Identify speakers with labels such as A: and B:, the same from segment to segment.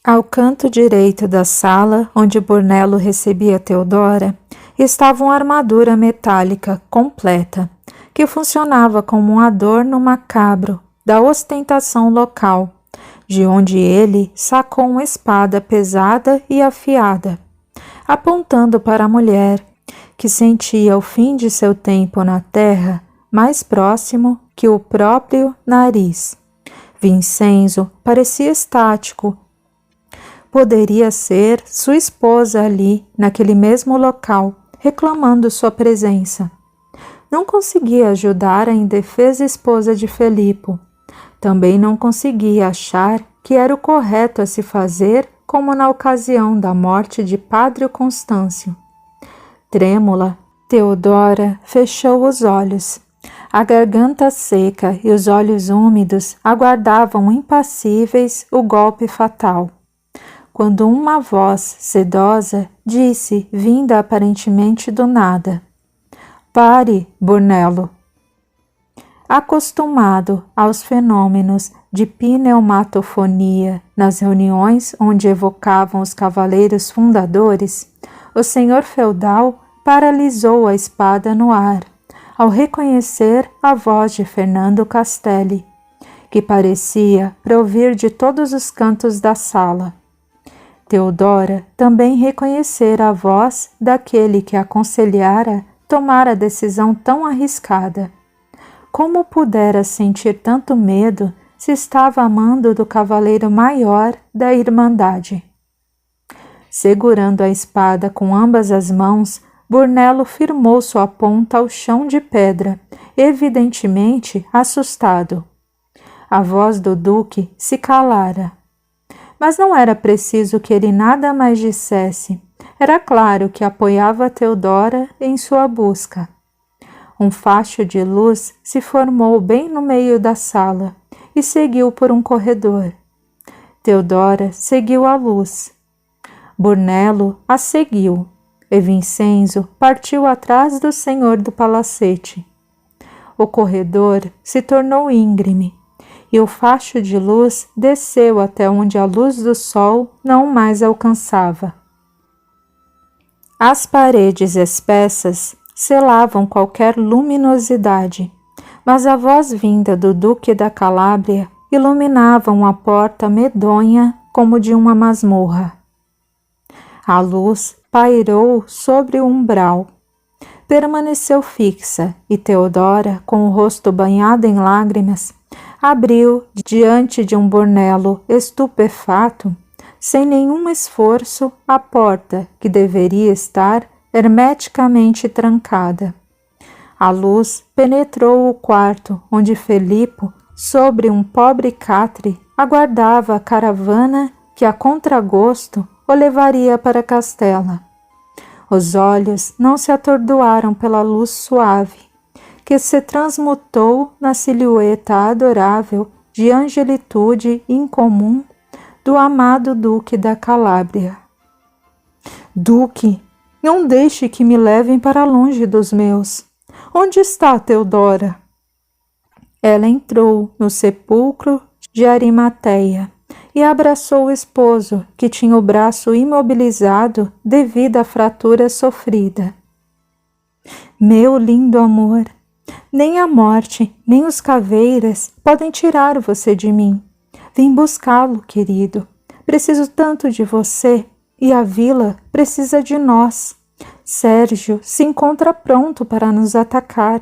A: Ao canto direito da sala, onde Brunello recebia Theodora, estava uma armadura metálica completa, que funcionava como um adorno macabro da ostentação local, de onde ele sacou uma espada pesada e afiada, apontando para a mulher, que sentia o fim de seu tempo na terra mais próximo que o próprio nariz. Vincenzo parecia estático. Poderia ser sua esposa ali, naquele mesmo local, reclamando sua presença. Não conseguia ajudar a indefesa esposa de Filippo. Também não conseguia achar que era o correto a se fazer, como na ocasião da morte de Padre Constâncio. Trêmula, Theodora fechou os olhos. A garganta seca e os olhos úmidos aguardavam impassíveis o golpe fatal, quando uma voz sedosa disse, vinda aparentemente do nada: "Pare, Brunello." Acostumado aos fenômenos de pneumatofonia nas reuniões onde evocavam os cavaleiros fundadores, o senhor feudal paralisou a espada no ar, ao reconhecer a voz de Fernando Castelli, que parecia provir de todos os cantos da sala. Theodora também reconhecera a voz daquele que aconselhara tomar a decisão tão arriscada. Como pudera sentir tanto medo se estava amando do cavaleiro maior da Irmandade? Segurando a espada com ambas as mãos, Brunello firmou sua ponta ao chão de pedra, evidentemente assustado. A voz do duque se calara. Mas não era preciso que ele nada mais dissesse. Era claro que apoiava Theodora em sua busca. Um facho de luz se formou bem no meio da sala e seguiu por um corredor. Theodora seguiu a luz. Brunello a seguiu, e Vincenzo partiu atrás do senhor do palacete. O corredor se tornou íngreme, e o facho de luz desceu até onde a luz do sol não mais alcançava. As paredes espessas selavam qualquer luminosidade, mas a voz vinda do Duque da Calábria iluminava uma porta medonha como de uma masmorra. A luz pairou sobre o umbral. Permaneceu fixa e Theodora, com o rosto banhado em lágrimas, abriu diante de um Brunello estupefato, sem nenhum esforço, a porta que deveria estar hermeticamente trancada. A luz penetrou o quarto onde Filippo, sobre um pobre catre, aguardava a caravana que a contragosto o levaria para Castela. Os olhos não se atordoaram pela luz suave, que se transmutou na silhueta adorável de angelitude incomum do amado Duque da Calábria. Duque, não deixe que me levem para longe dos meus. Onde está Theodora? Ela entrou no sepulcro de Arimateia e abraçou o esposo, que tinha o braço imobilizado devido à fratura sofrida. Meu lindo amor, nem a morte, nem os caveiras podem tirar você de mim. Vim buscá-lo, querido. Preciso tanto de você e a vila precisa de nós. Sérgio se encontra pronto para nos atacar.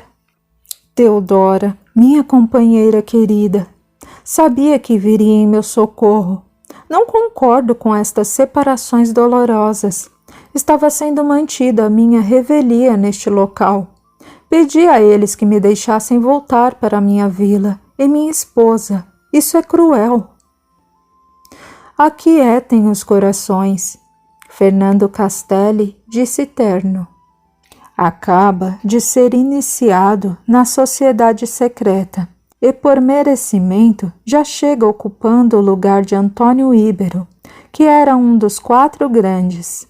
A: Theodora, minha companheira querida, sabia que viria em meu socorro. Não concordo com estas separações dolorosas. Estava sendo mantida a minha revelia neste local. Pedi a eles que me deixassem voltar para a minha vila e minha esposa. Isso é cruel. Aquietem os corações. Fernando Castelli disse terno. Acaba de ser iniciado na sociedade secreta e por merecimento já chega ocupando o lugar de Antônio Íbero, que era um dos 4 grandes.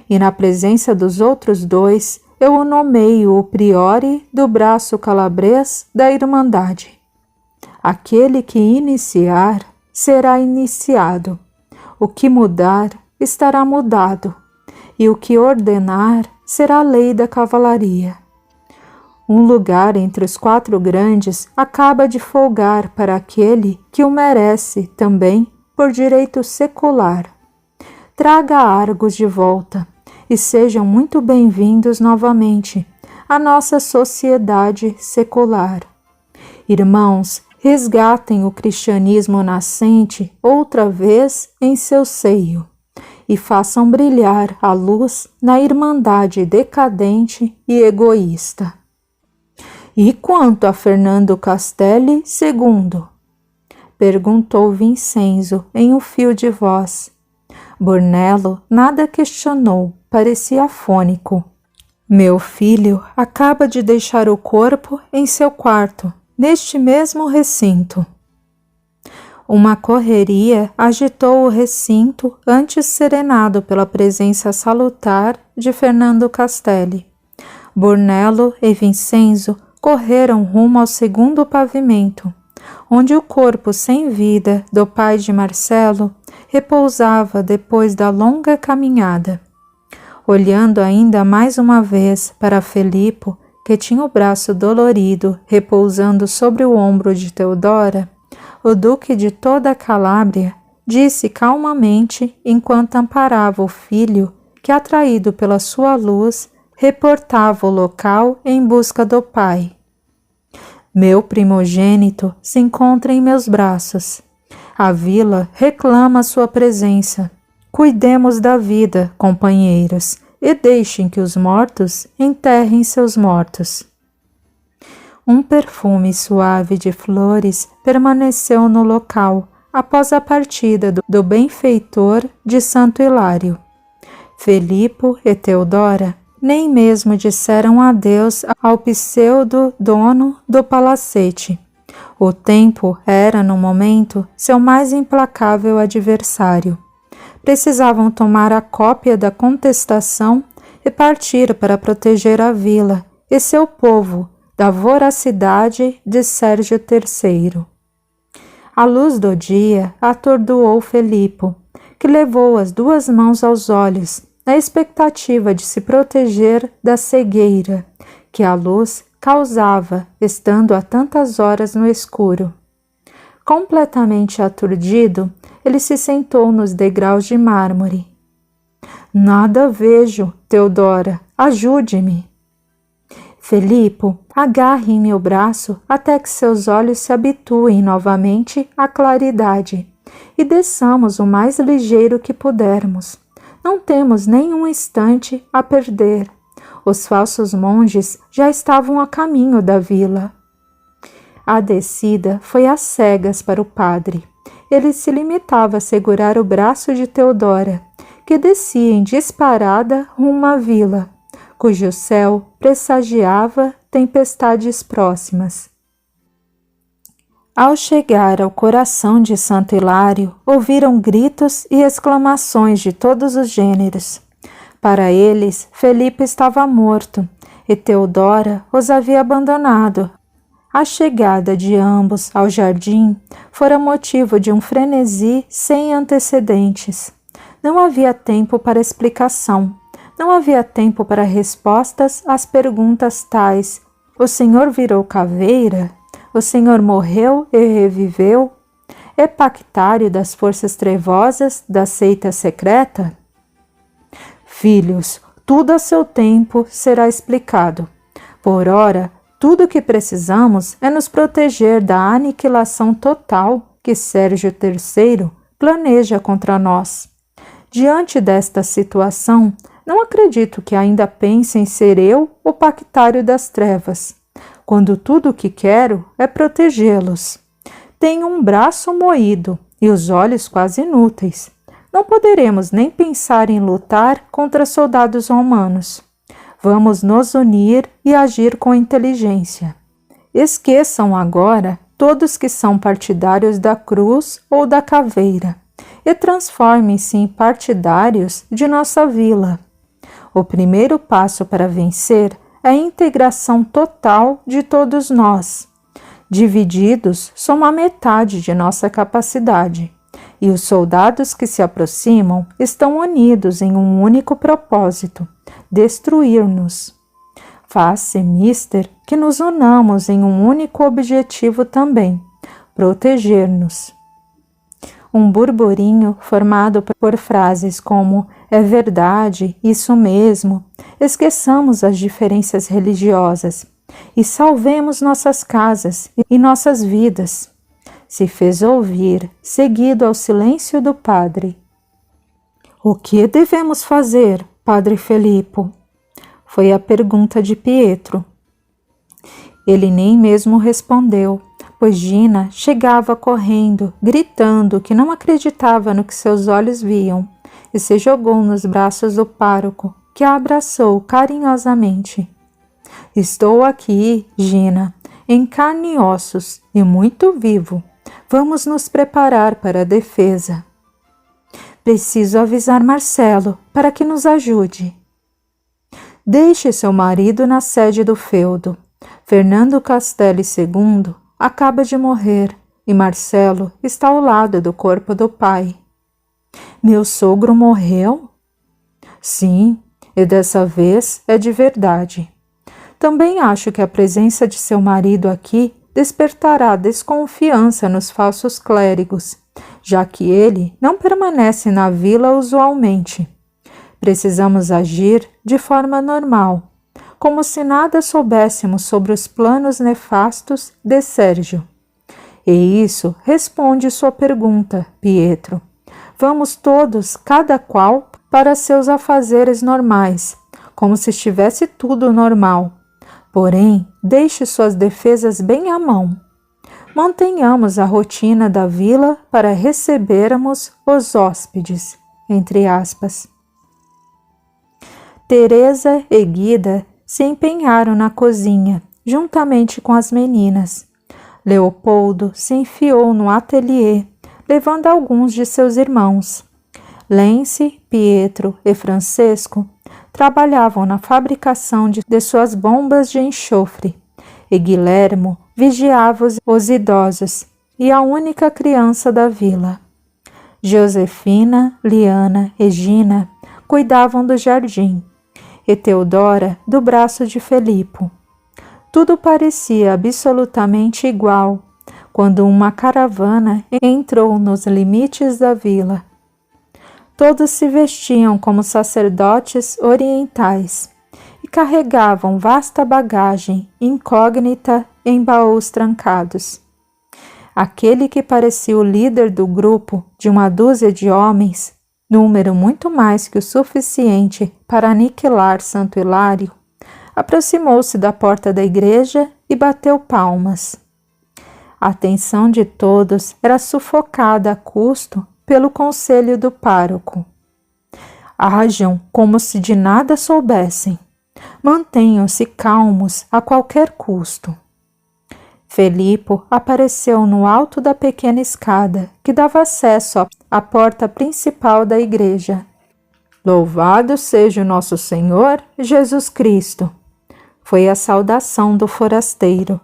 A: E na presença dos outros 2, eu o nomeio o priore do braço calabrês da Irmandade. Aquele que iniciar será iniciado. O que mudar estará mudado, e o que ordenar será a lei da cavalaria. Um lugar entre os 4 grandes acaba de folgar para aquele que o merece também por direito secular. Traga Argos de volta e sejam muito bem-vindos novamente à nossa sociedade secular. Irmãos, resgatem o cristianismo nascente outra vez em seu seio e façam brilhar a luz na irmandade decadente e egoísta. E quanto a Fernando Castelli II? Perguntou Vincenzo em um fio de voz. Bornello nada questionou, parecia afônico. Meu filho acaba de deixar o corpo em seu quarto, neste mesmo recinto. Uma correria agitou o recinto antes serenado pela presença salutar de Fernando Castelli. Bornello e Vincenzo correram rumo ao segundo pavimento, onde o corpo sem vida do pai de Marcelo repousava depois da longa caminhada. Olhando ainda mais uma vez para Felipo, que tinha o braço dolorido repousando sobre o ombro de Teodora, o duque de toda a Calábria disse calmamente enquanto amparava o filho que, atraído pela sua luz, reportava o local em busca do pai. Meu primogênito se encontra em meus braços. A vila reclama sua presença. Cuidemos da vida, companheiros, e deixem que os mortos enterrem seus mortos. Um perfume suave de flores permaneceu no local após a partida do benfeitor de Santo Hilário. Felipo e Teodora nem mesmo disseram adeus ao pseudo-dono do palacete. O tempo era, no momento, seu mais implacável adversário. Precisavam tomar a cópia da contestação e partir para proteger a vila e seu povo da voracidade de Sérgio III. A luz do dia atordoou Felipo, que levou as 2 mãos aos olhos, na expectativa de se proteger da cegueira que a luz causava, estando há tantas horas no escuro. Completamente aturdido, ele se sentou nos degraus de mármore. Nada vejo, Teodora, ajude-me. Felipo, agarre em meu braço até que seus olhos se habituem novamente à claridade e desçamos o mais ligeiro que pudermos. Não temos nem um instante a perder. Os falsos monges já estavam a caminho da vila. A descida foi às cegas para o padre. Ele se limitava a segurar o braço de Teodora, que descia em disparada rumo à vila, cujo céu pressagiava tempestades próximas. Ao chegar ao coração de Santo Hilário, ouviram gritos e exclamações de todos os gêneros. Para eles, Felipe estava morto e Teodora os havia abandonado. A chegada de ambos ao jardim fora motivo de um frenesi sem antecedentes. Não havia tempo para explicação, não havia tempo para respostas às perguntas tais: o senhor virou caveira? O senhor morreu e reviveu? É pactário das forças trevosas da seita secreta? Filhos, tudo a seu tempo será explicado. Por ora, tudo o que precisamos é nos proteger da aniquilação total que Sérgio III planeja contra nós. Diante desta situação, não acredito que ainda pense em ser eu o pactário das trevas, quando tudo o que quero é protegê-los. Tenho um braço moído e os olhos quase inúteis. Não poderemos nem pensar em lutar contra soldados romanos. Vamos nos unir e agir com inteligência. Esqueçam agora todos que são partidários da cruz ou da caveira e transformem-se em partidários de nossa vila. O primeiro passo para vencer é a integração total de todos nós. Divididos, somos a metade de nossa capacidade, e os soldados que se aproximam estão unidos em um único propósito: destruir-nos. Faz-se, mister, que nos unamos em um único objetivo também: proteger-nos. Um burburinho formado por frases como "é verdade, isso mesmo", "esqueçamos as diferenças religiosas" e "salvemos nossas casas e nossas vidas", se fez ouvir, seguido ao silêncio do padre. "O que devemos fazer, Padre Filippo?" foi a pergunta de Pietro. Ele nem mesmo respondeu, pois Gina chegava correndo, gritando que não acreditava no que seus olhos viam, e se jogou nos braços do pároco, que a abraçou carinhosamente. "Estou aqui, Gina, em carne e ossos, e muito vivo. Vamos nos preparar para a defesa." "Preciso avisar Marcelo para que nos ajude." "Deixe seu marido na sede do feudo. Fernando Castelli II acaba de morrer e Marcelo está ao lado do corpo do pai." "Meu sogro morreu?" "Sim, e dessa vez é de verdade. Também acho que a presença de seu marido aqui despertará desconfiança nos falsos clérigos, já que ele não permanece na vila usualmente. Precisamos agir de forma normal, como se nada soubéssemos sobre os planos nefastos de Sérgio. E isso responde sua pergunta, Pietro. Vamos todos, cada qual, para seus afazeres normais, como se estivesse tudo normal. Porém, deixe suas defesas bem à mão. Mantenhamos a rotina da vila para recebermos os hóspedes, entre aspas. Teresa e Guida se empenharam na cozinha, juntamente com as meninas. Leopoldo se enfiou no ateliê, levando alguns de seus irmãos. Lenci, Pietro e Francesco trabalhavam na fabricação de suas bombas de enxofre, e Guilhermo vigiava os idosos e a única criança da vila. Josefina, Liana e Gina cuidavam do jardim, e Teodora do braço de Filippo. Tudo parecia absolutamente igual quando uma caravana entrou nos limites da vila. Todos se vestiam como sacerdotes orientais e carregavam vasta bagagem incógnita em baús trancados. Aquele que parecia o líder do grupo de uma dúzia de homens, número muito mais que o suficiente para aniquilar Santo Hilário, aproximou-se da porta da igreja e bateu palmas. A atenção de todos era sufocada a custo pelo conselho do pároco. Ajam como se de nada soubessem. Mantenham-se calmos a qualquer custo. Filippo apareceu no alto da pequena escada que dava acesso à porta principal da igreja. "Louvado seja o nosso Senhor Jesus Cristo", foi a saudação do forasteiro.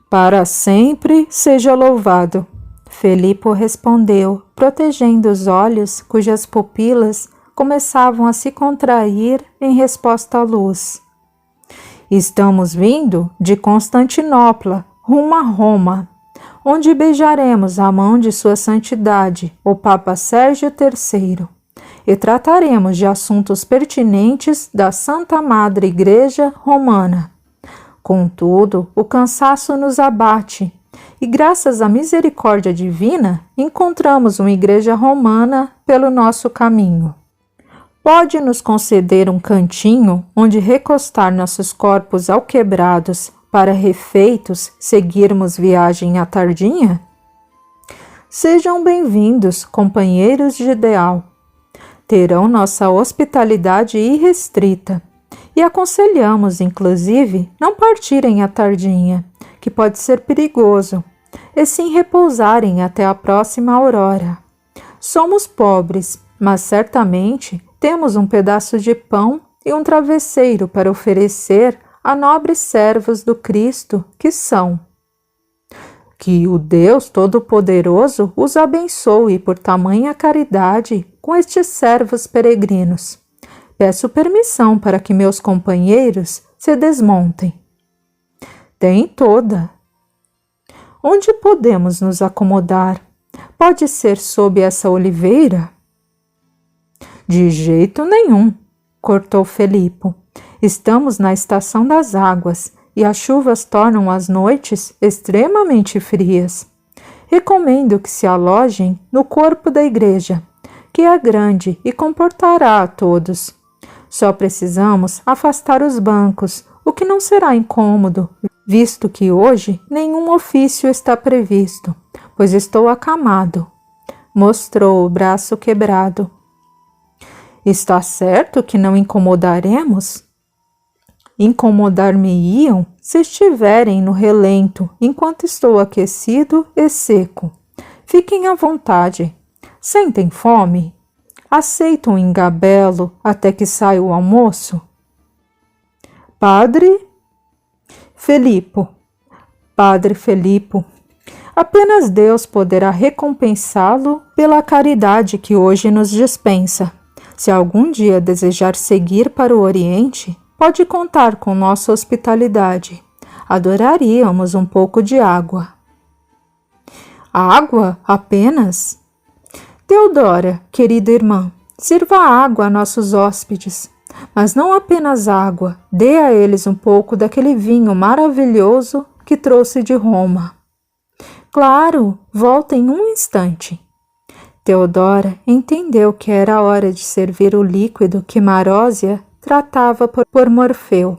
A: "Para sempre seja louvado", Filippo respondeu, protegendo os olhos cujas pupilas começavam a se contrair em resposta à luz. "Estamos vindo de Constantinopla, rumo a Roma, onde beijaremos a mão de Sua Santidade, o Papa Sérgio III, e trataremos de assuntos pertinentes da Santa Madre Igreja Romana. Contudo, o cansaço nos abate, e graças à misericórdia divina, encontramos uma igreja romana pelo nosso caminho. Pode nos conceder um cantinho onde recostar nossos corpos alquebrados para, refeitos, seguirmos viagem à tardinha? Sejam bem-vindos, companheiros de ideal. Terão nossa hospitalidade irrestrita, e aconselhamos, inclusive, não partirem à tardinha, que pode ser perigoso, e sim repousarem até a próxima aurora. Somos pobres, mas certamente temos um pedaço de pão e um travesseiro para oferecer a nobres servos do Cristo que são." Que o Deus Todo-Poderoso os abençoe por tamanha caridade com estes servos peregrinos. Peço permissão para que meus companheiros se desmontem. Tem toda. Onde podemos nos acomodar? Pode ser sob essa oliveira? De jeito nenhum, cortou Felipe. Estamos na estação das águas e as chuvas tornam as noites extremamente frias. Recomendo que se alojem no corpo da igreja, que é grande e comportará a todos. Só precisamos afastar os bancos, o que não será incômodo, visto que hoje nenhum ofício está previsto, pois estou acamado. Mostrou o braço quebrado. Está certo que não incomodaremos? Incomodar-me-iam se estiverem no relento, enquanto estou aquecido e seco. Fiquem à vontade. Sentem fome? Aceito um engabelo até que saia o almoço? Padre Felipe, apenas Deus poderá recompensá-lo pela caridade que hoje nos dispensa. Se algum dia desejar seguir para o Oriente, pode contar com nossa hospitalidade. Adoraríamos um pouco de água. Água apenas? Teodora, querida irmã, sirva água a nossos hóspedes. Mas não apenas água, dê a eles um pouco daquele vinho maravilhoso que trouxe de Roma. Claro, volta em um instante. Teodora entendeu que era hora de servir o líquido que Marósia tratava por Morfeu,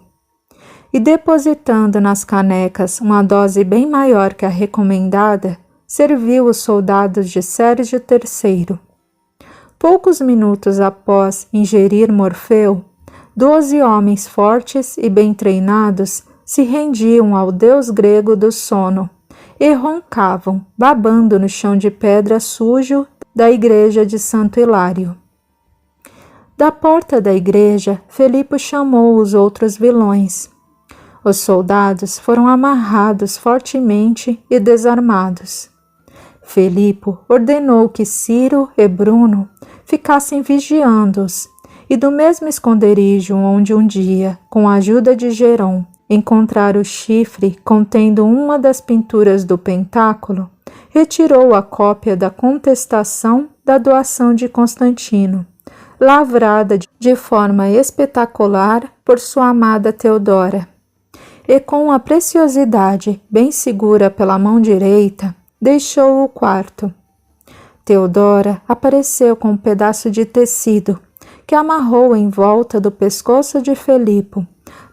A: e depositando nas canecas uma dose bem maior que a recomendada, serviu os soldados de Sérgio III. Poucos minutos após ingerir Morfeu, 12 homens fortes e bem treinados se rendiam ao deus grego do sono e roncavam, babando no chão de pedra sujo da igreja de Santo Hilário. Da porta da igreja, Felipe chamou os outros vilões. Os soldados foram amarrados fortemente e desarmados. Felipe ordenou que Ciro e Bruno ficassem vigiando-os, e do mesmo esconderijo onde um dia, com a ajuda de Geron, encontraram o chifre contendo uma das pinturas do pentáculo, retirou a cópia da contestação da doação de Constantino, lavrada de forma espetacular por sua amada Teodora, e com a preciosidade bem segura pela mão direita, deixou o quarto. Teodora apareceu com um pedaço de tecido que amarrou em volta do pescoço de Felipe,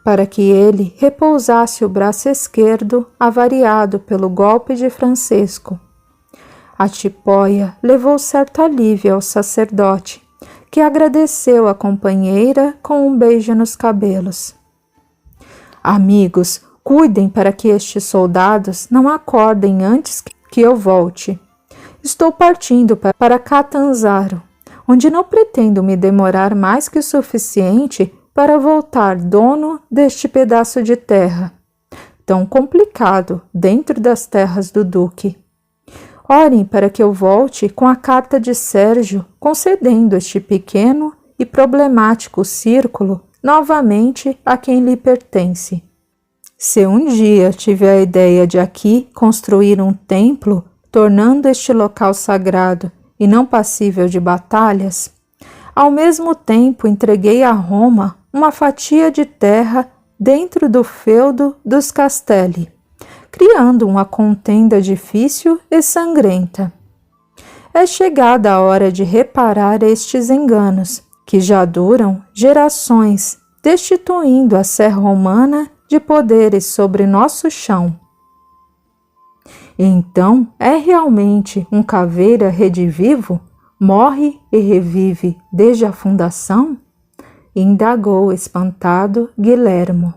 A: para que ele repousasse o braço esquerdo avariado pelo golpe de Francesco. A tipóia levou certo alívio ao sacerdote, que agradeceu a companheira com um beijo nos cabelos. Amigos, cuidem para que estes soldados não acordem antes que eu volte. Estou partindo para Catanzaro, onde não pretendo me demorar mais que o suficiente para voltar dono deste pedaço de terra, tão complicado dentro das terras do Duque. Orem para que eu volte com a carta de Sérgio concedendo este pequeno e problemático círculo novamente a quem lhe pertence. Se um dia tiver a ideia de aqui construir um templo, tornando este local sagrado e não passível de batalhas, ao mesmo tempo entreguei a Roma uma fatia de terra dentro do feudo dos Castelli, criando uma contenda difícil e sangrenta. É chegada a hora de reparar estes enganos, que já duram gerações, destituindo a Sé romana de poderes sobre nosso chão. Então, é realmente um caveira redivivo? Morre e revive desde a fundação? Indagou espantado Guilhermo.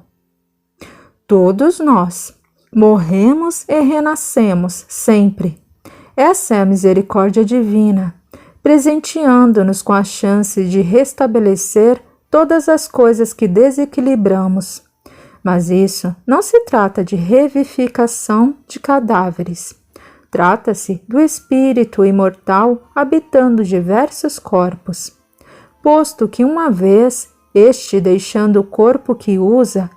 A: Todos nós morremos e renascemos sempre. Essa é a misericórdia divina, presenteando-nos com a chance de restabelecer todas as coisas que desequilibramos. Mas isso não se trata de revivificação de cadáveres. Trata-se do espírito imortal habitando diversos corpos, posto que uma vez este deixando o corpo que usa,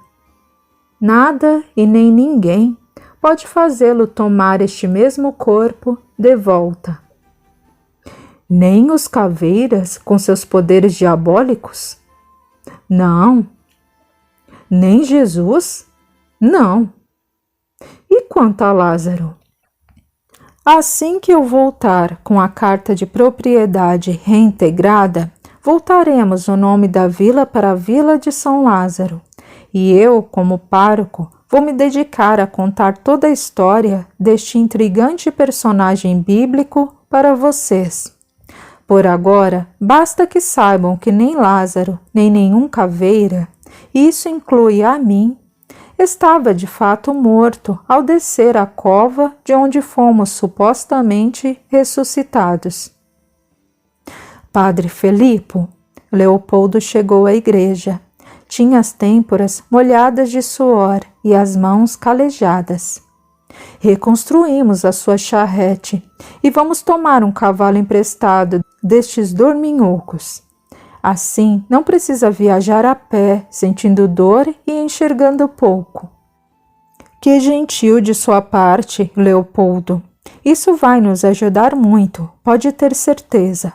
A: nada e nem ninguém pode fazê-lo tomar este mesmo corpo de volta. Nem os caveiras com seus poderes diabólicos? Não. Nem Jesus? Não. E quanto a Lázaro? Assim que eu voltar com a carta de propriedade reintegrada, voltaremos o nome da vila para a Vila de São Lázaro, e eu, como pároco, vou me dedicar a contar toda a história deste intrigante personagem bíblico para vocês. Por agora, basta que saibam que nem Lázaro, nem nenhum caveira, e isso inclui a mim, estava de fato morto ao descer a cova de onde fomos supostamente ressuscitados. Padre Felipe, Leopoldo chegou à igreja. Tinha as têmporas molhadas de suor e as mãos calejadas. Reconstruímos a sua charrete e vamos tomar um cavalo emprestado destes dorminhocos. Assim, não precisa viajar a pé, sentindo dor e enxergando pouco. Que gentil de sua parte, Leopoldo. Isso vai nos ajudar muito, pode ter certeza.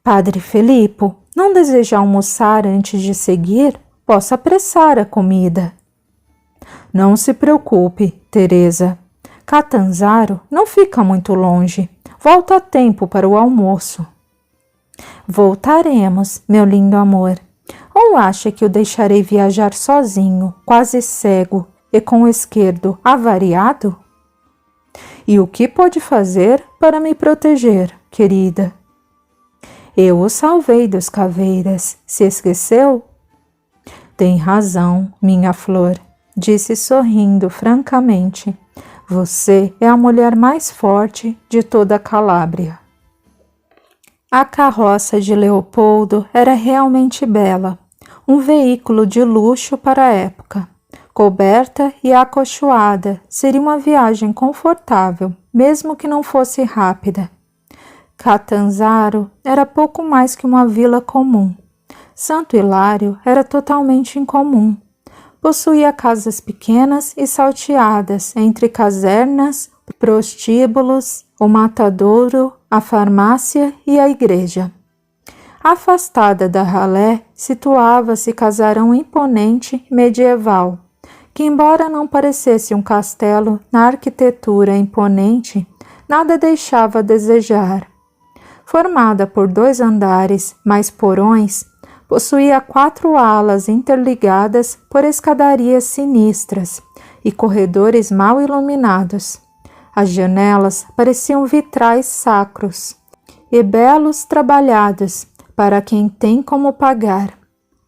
A: Padre Felipe, não deseja almoçar antes de seguir? Posso apressar a comida. Não se preocupe, Teresa. Catanzaro não fica muito longe. Volta a tempo para o almoço. Voltaremos, meu lindo amor. Ou acha que o deixarei viajar sozinho, quase cego e com o esquerdo avariado? E o que pode fazer para me proteger, querida? Eu o salvei dos caveiras. Se esqueceu? Tem razão, minha flor, disse sorrindo francamente. Você é a mulher mais forte de toda a Calábria. A carroça de Leopoldo era realmente bela, um veículo de luxo para a época. Coberta e acolchoada, seria uma viagem confortável, mesmo que não fosse rápida. Catanzaro era pouco mais que uma vila comum. Santo Hilário era totalmente incomum. Possuía casas pequenas e salteadas entre casernas, prostíbulos, o matadouro, a farmácia e a igreja. Afastada da ralé, situava-se casarão imponente medieval, que embora não parecesse um castelo na arquitetura imponente, nada deixava a desejar. Formada por 2 andares mais porões, possuía 4 alas interligadas por escadarias sinistras e corredores mal iluminados. As janelas pareciam vitrais sacros e belos trabalhados para quem tem como pagar.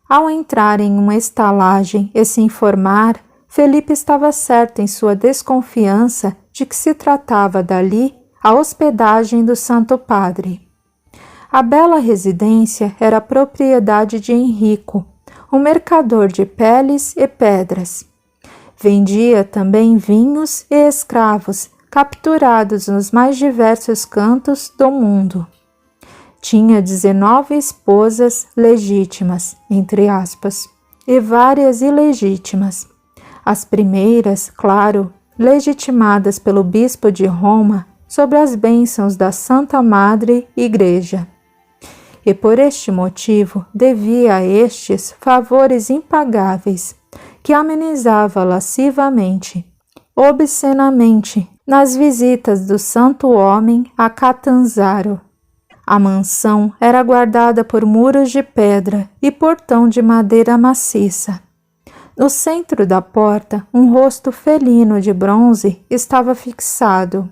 A: Ao entrar em uma estalagem e se informar, Felipe estava certo em sua desconfiança de que se tratava dali a hospedagem do Santo Padre. A bela residência era propriedade de Henrico, um mercador de peles e pedras. Vendia também vinhos e escravos capturados nos mais diversos cantos do mundo. Tinha 19 esposas legítimas, entre aspas, e várias ilegítimas. As primeiras, claro, legitimadas pelo bispo de Roma sob as bênçãos da Santa Madre Igreja. E por este motivo devia a estes favores impagáveis, que amenizava lascivamente, obscenamente, nas visitas do santo homem a Catanzaro. A mansão era guardada por muros de pedra e portão de madeira maciça. No centro da porta, um rosto felino de bronze estava fixado.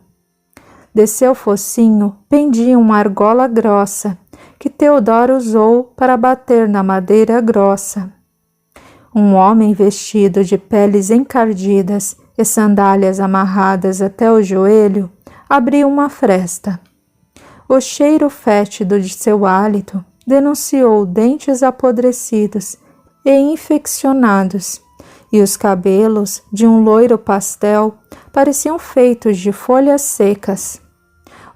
A: De seu focinho pendia uma argola grossa, que Teodoro usou para bater na madeira grossa. Um homem vestido de peles encardidas e sandálias amarradas até o joelho abriu uma fresta. O cheiro fétido de seu hálito denunciou dentes apodrecidos e infeccionados, e os cabelos, de um loiro pastel, pareciam feitos de folhas secas.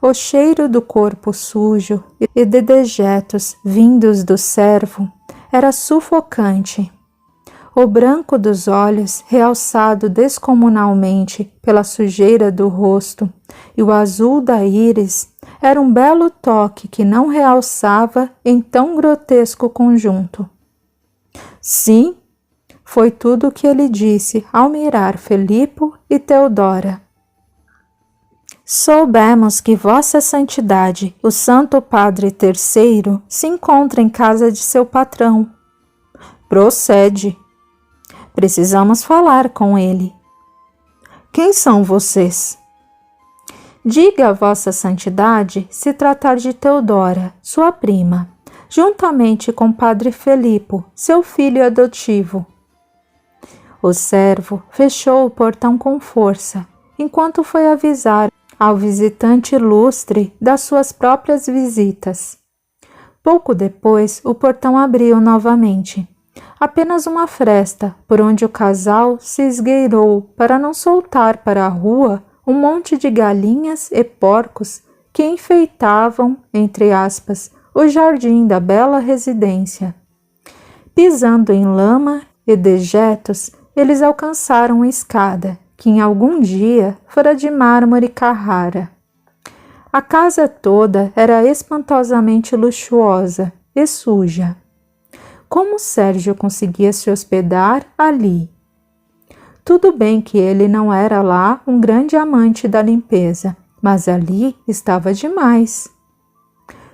A: O cheiro do corpo sujo e de dejetos vindos do servo era sufocante. O branco dos olhos, realçado descomunalmente pela sujeira do rosto, e o azul da íris, era um belo toque que não realçava em tão grotesco conjunto. Sim, foi tudo o que ele disse ao mirar Felipo e Teodora. Soubemos que Vossa Santidade, o Santo Padre Terceiro, se encontra em casa de seu patrão. Procede. Precisamos falar com ele. Quem são vocês? Diga a Vossa Santidade se tratar de Teodora, sua prima, juntamente com Padre Felipo, seu filho adotivo. O servo fechou o portão com força, enquanto foi avisar ao visitante ilustre das suas próprias visitas. Pouco depois, o portão abriu novamente. Apenas uma fresta por onde o casal se esgueirou para não soltar para a rua um monte de galinhas e porcos que enfeitavam, entre aspas, o jardim da bela residência. Pisando em lama e dejetos, eles alcançaram a escada, que em algum dia fora de mármore Carrara. A casa toda era espantosamente luxuosa e suja. Como Sérgio conseguia se hospedar ali? Tudo bem que ele não era lá um grande amante da limpeza, mas ali estava demais.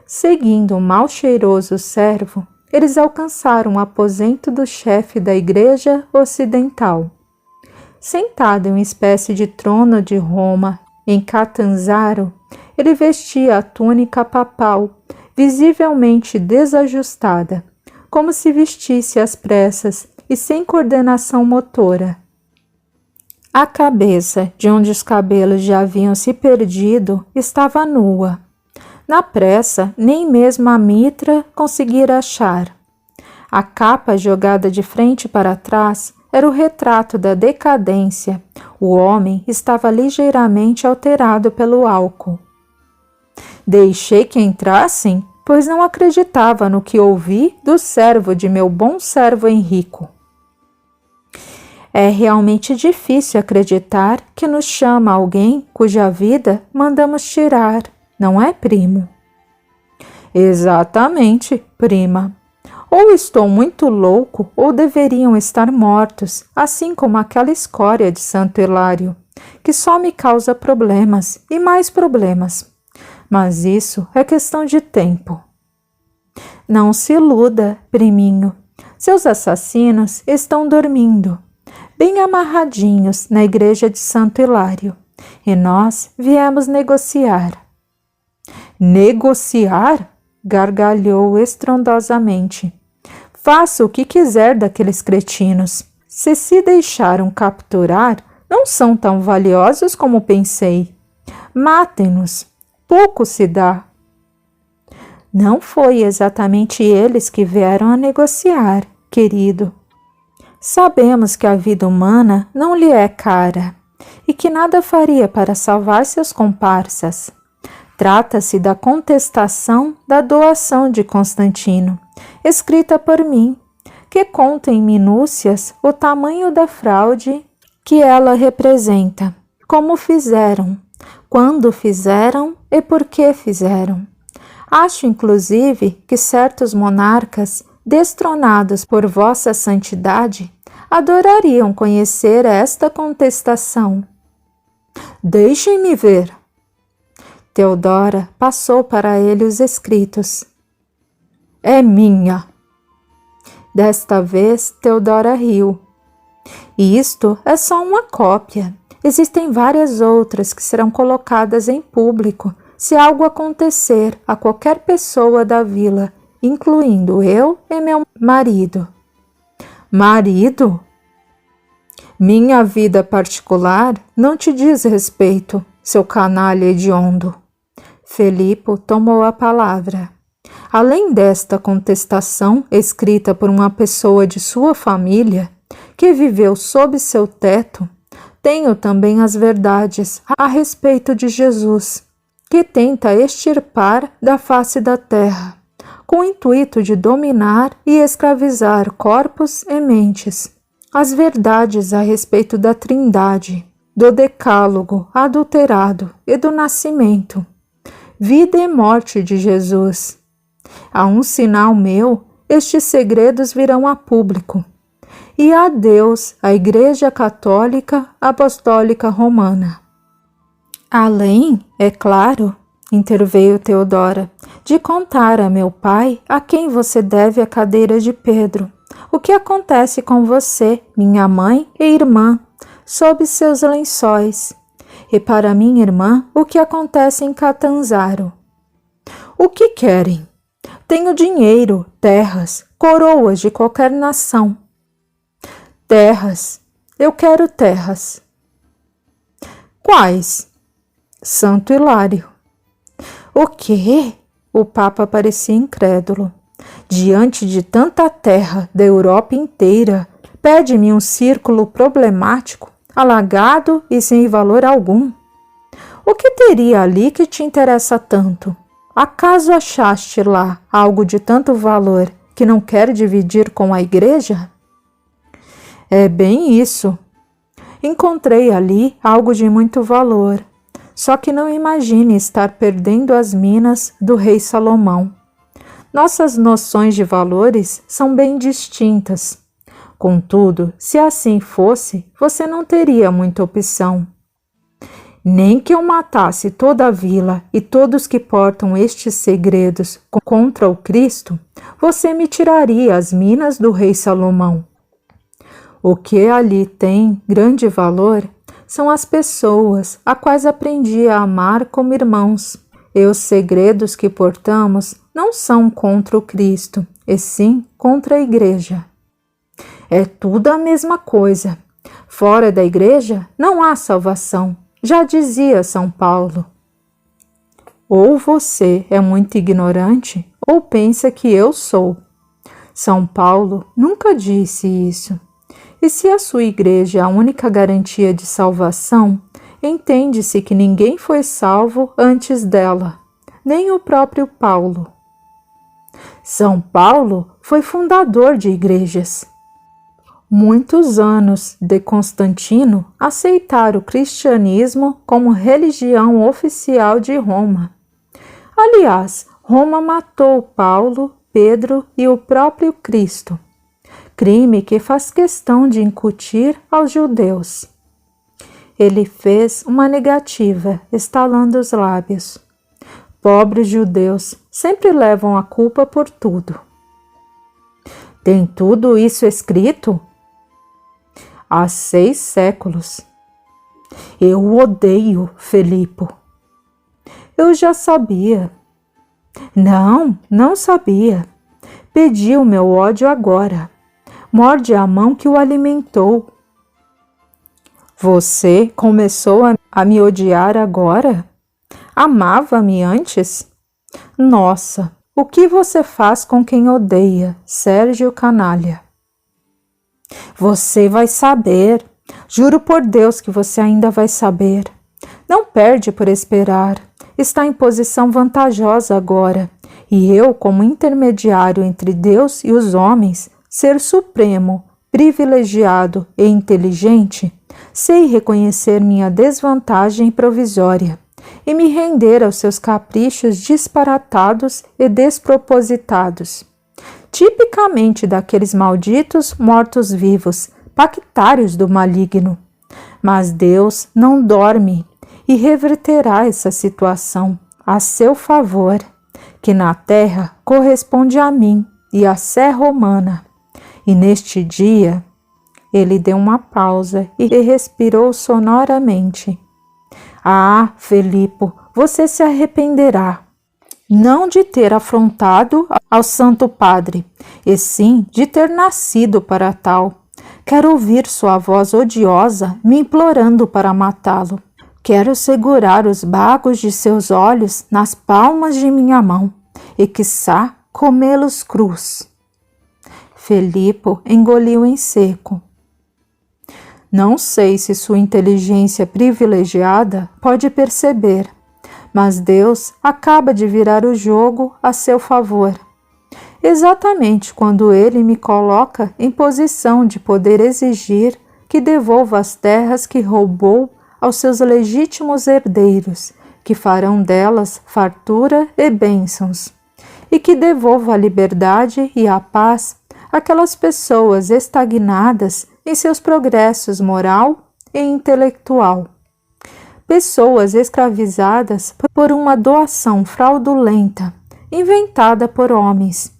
A: Seguindo o mal cheiroso servo, eles alcançaram o aposento do chefe da igreja ocidental. Sentado em uma espécie de trono de Roma, em Catanzaro, ele vestia a túnica papal, visivelmente desajustada, como se vestisse às pressas e sem coordenação motora. A cabeça, de onde os cabelos já haviam se perdido, estava nua. Na pressa, nem mesmo a mitra conseguira achar. A capa jogada de frente para trás era o retrato da decadência. O homem estava ligeiramente alterado pelo álcool. Deixei que entrassem, pois não acreditava no que ouvi do servo de meu bom servo Henrico. É realmente difícil acreditar que nos chama alguém cuja vida mandamos tirar, não é, primo? Exatamente, prima. Ou estou muito louco, ou deveriam estar mortos, assim como aquela escória de Santo Hilário, que só me causa problemas e mais problemas. Mas isso é questão de tempo. Não se iluda, priminho. Seus assassinos estão dormindo, bem amarradinhos na igreja de Santo Hilário, e nós viemos negociar. Negociar? Gargalhou estrondosamente. Faça o que quiser daqueles cretinos. Se deixaram capturar, não são tão valiosos como pensei. Matem-nos. Pouco se dá. Não foi exatamente eles que vieram a negociar, querido. Sabemos que a vida humana não lhe é cara e que nada faria para salvar seus comparsas. Trata-se da contestação da doação de Constantino, escrita por mim, que conta em minúcias o tamanho da fraude que ela representa, como fizeram, quando fizeram e por que fizeram. Acho, inclusive, que certos monarcas, destronados por Vossa Santidade, adorariam conhecer esta contestação. Deixem-me ver. Teodora passou para ele os escritos. É minha. Desta vez, Teodora riu. Isto é só uma cópia. Existem várias outras que serão colocadas em público se algo acontecer a qualquer pessoa da vila, incluindo eu e meu marido. Marido? Minha vida particular não te diz respeito, seu canalha hediondo. Felipo tomou a palavra. Além desta contestação escrita por uma pessoa de sua família, que viveu sob seu teto, Tenho também as verdades a respeito de Jesus, que tenta extirpar da face da terra, com o intuito de dominar e escravizar corpos e mentes. As verdades a respeito da Trindade, do decálogo adulterado e do nascimento, vida e morte de Jesus. A um sinal meu, estes segredos virão a público. E a Deus, a Igreja Católica Apostólica Romana. Além, é claro, interveio Theodora, de contar a meu pai a quem você deve a cadeira de Pedro, o que acontece com você, minha mãe e irmã, sob seus lençóis, e para minha irmã o que acontece em Catanzaro. O que querem? Tenho dinheiro, terras, coroas de qualquer nação. Terras. Eu quero terras. Quais? Santo Hilário. O quê? O Papa parecia incrédulo. Diante de tanta terra da Europa inteira, pede-me um círculo problemático, alagado e sem valor algum. O que teria ali que te interessa tanto? Acaso achaste lá algo de tanto valor que não quer dividir com a Igreja? É bem isso. Encontrei ali algo de muito valor, só que não imagine estar perdendo as minas do rei Salomão. Nossas noções de valores são bem distintas. Contudo, se assim fosse, você não teria muita opção. Nem que eu matasse toda a vila e todos que portam estes segredos contra o Cristo, você me tiraria as minas do rei Salomão. O que ali tem grande valor são as pessoas a quais aprendi a amar como irmãos, e os segredos que portamos não são contra o Cristo, e sim contra a Igreja. É tudo a mesma coisa. Fora da Igreja não há salvação, já dizia São Paulo. Ou você é muito ignorante, ou pensa que eu sou. São Paulo nunca disse isso. E se a sua Igreja é a única garantia de salvação, entende-se que ninguém foi salvo antes dela, nem o próprio Paulo. São Paulo foi fundador de igrejas. Muitos anos de Constantino aceitaram o cristianismo como religião oficial de Roma. Aliás, Roma matou Paulo, Pedro e o próprio Cristo, crime que faz questão de incutir aos judeus. Ele fez uma negativa, estalando os lábios. Pobres judeus sempre levam a culpa por tudo. Tem tudo isso escrito? Há 6 séculos. Eu o odeio, Felipe. Eu já sabia. Não sabia. Pedi o meu ódio agora. Morde a mão que o alimentou. Você começou a me odiar agora? Amava-me antes? Nossa, o que você faz com quem odeia, Sérgio Canalha? Você vai saber. Juro por Deus que você ainda vai saber. Não perde por esperar. Está em posição vantajosa agora. E eu, como intermediário entre Deus e os homens, ser supremo, privilegiado e inteligente, sei reconhecer minha desvantagem provisória e me render aos seus caprichos disparatados e despropositados, tipicamente daqueles malditos mortos-vivos, pactários do maligno. Mas Deus não dorme e reverterá essa situação a seu favor, que na terra corresponde a mim e à Sé Romana. E neste dia, ele deu uma pausa e respirou sonoramente. Ah, Felipe, você se arrependerá, não de ter afrontado ao Santo Padre, e sim de ter nascido para tal. Quero ouvir sua voz odiosa me implorando para matá-lo. Quero segurar os bagos de seus olhos nas palmas de minha mão e, quiçá, comê-los crus. Felipe engoliu em seco. Não sei se sua inteligência privilegiada pode perceber, mas Deus acaba de virar o jogo a seu favor. Exatamente quando Ele me coloca em posição de poder exigir que devolva as terras que roubou aos seus legítimos herdeiros, que farão delas fartura e bênçãos, e que devolva a liberdade e a paz àquelas pessoas estagnadas em seus progressos moral e intelectual. Pessoas escravizadas por uma doação fraudulenta, inventada por homens,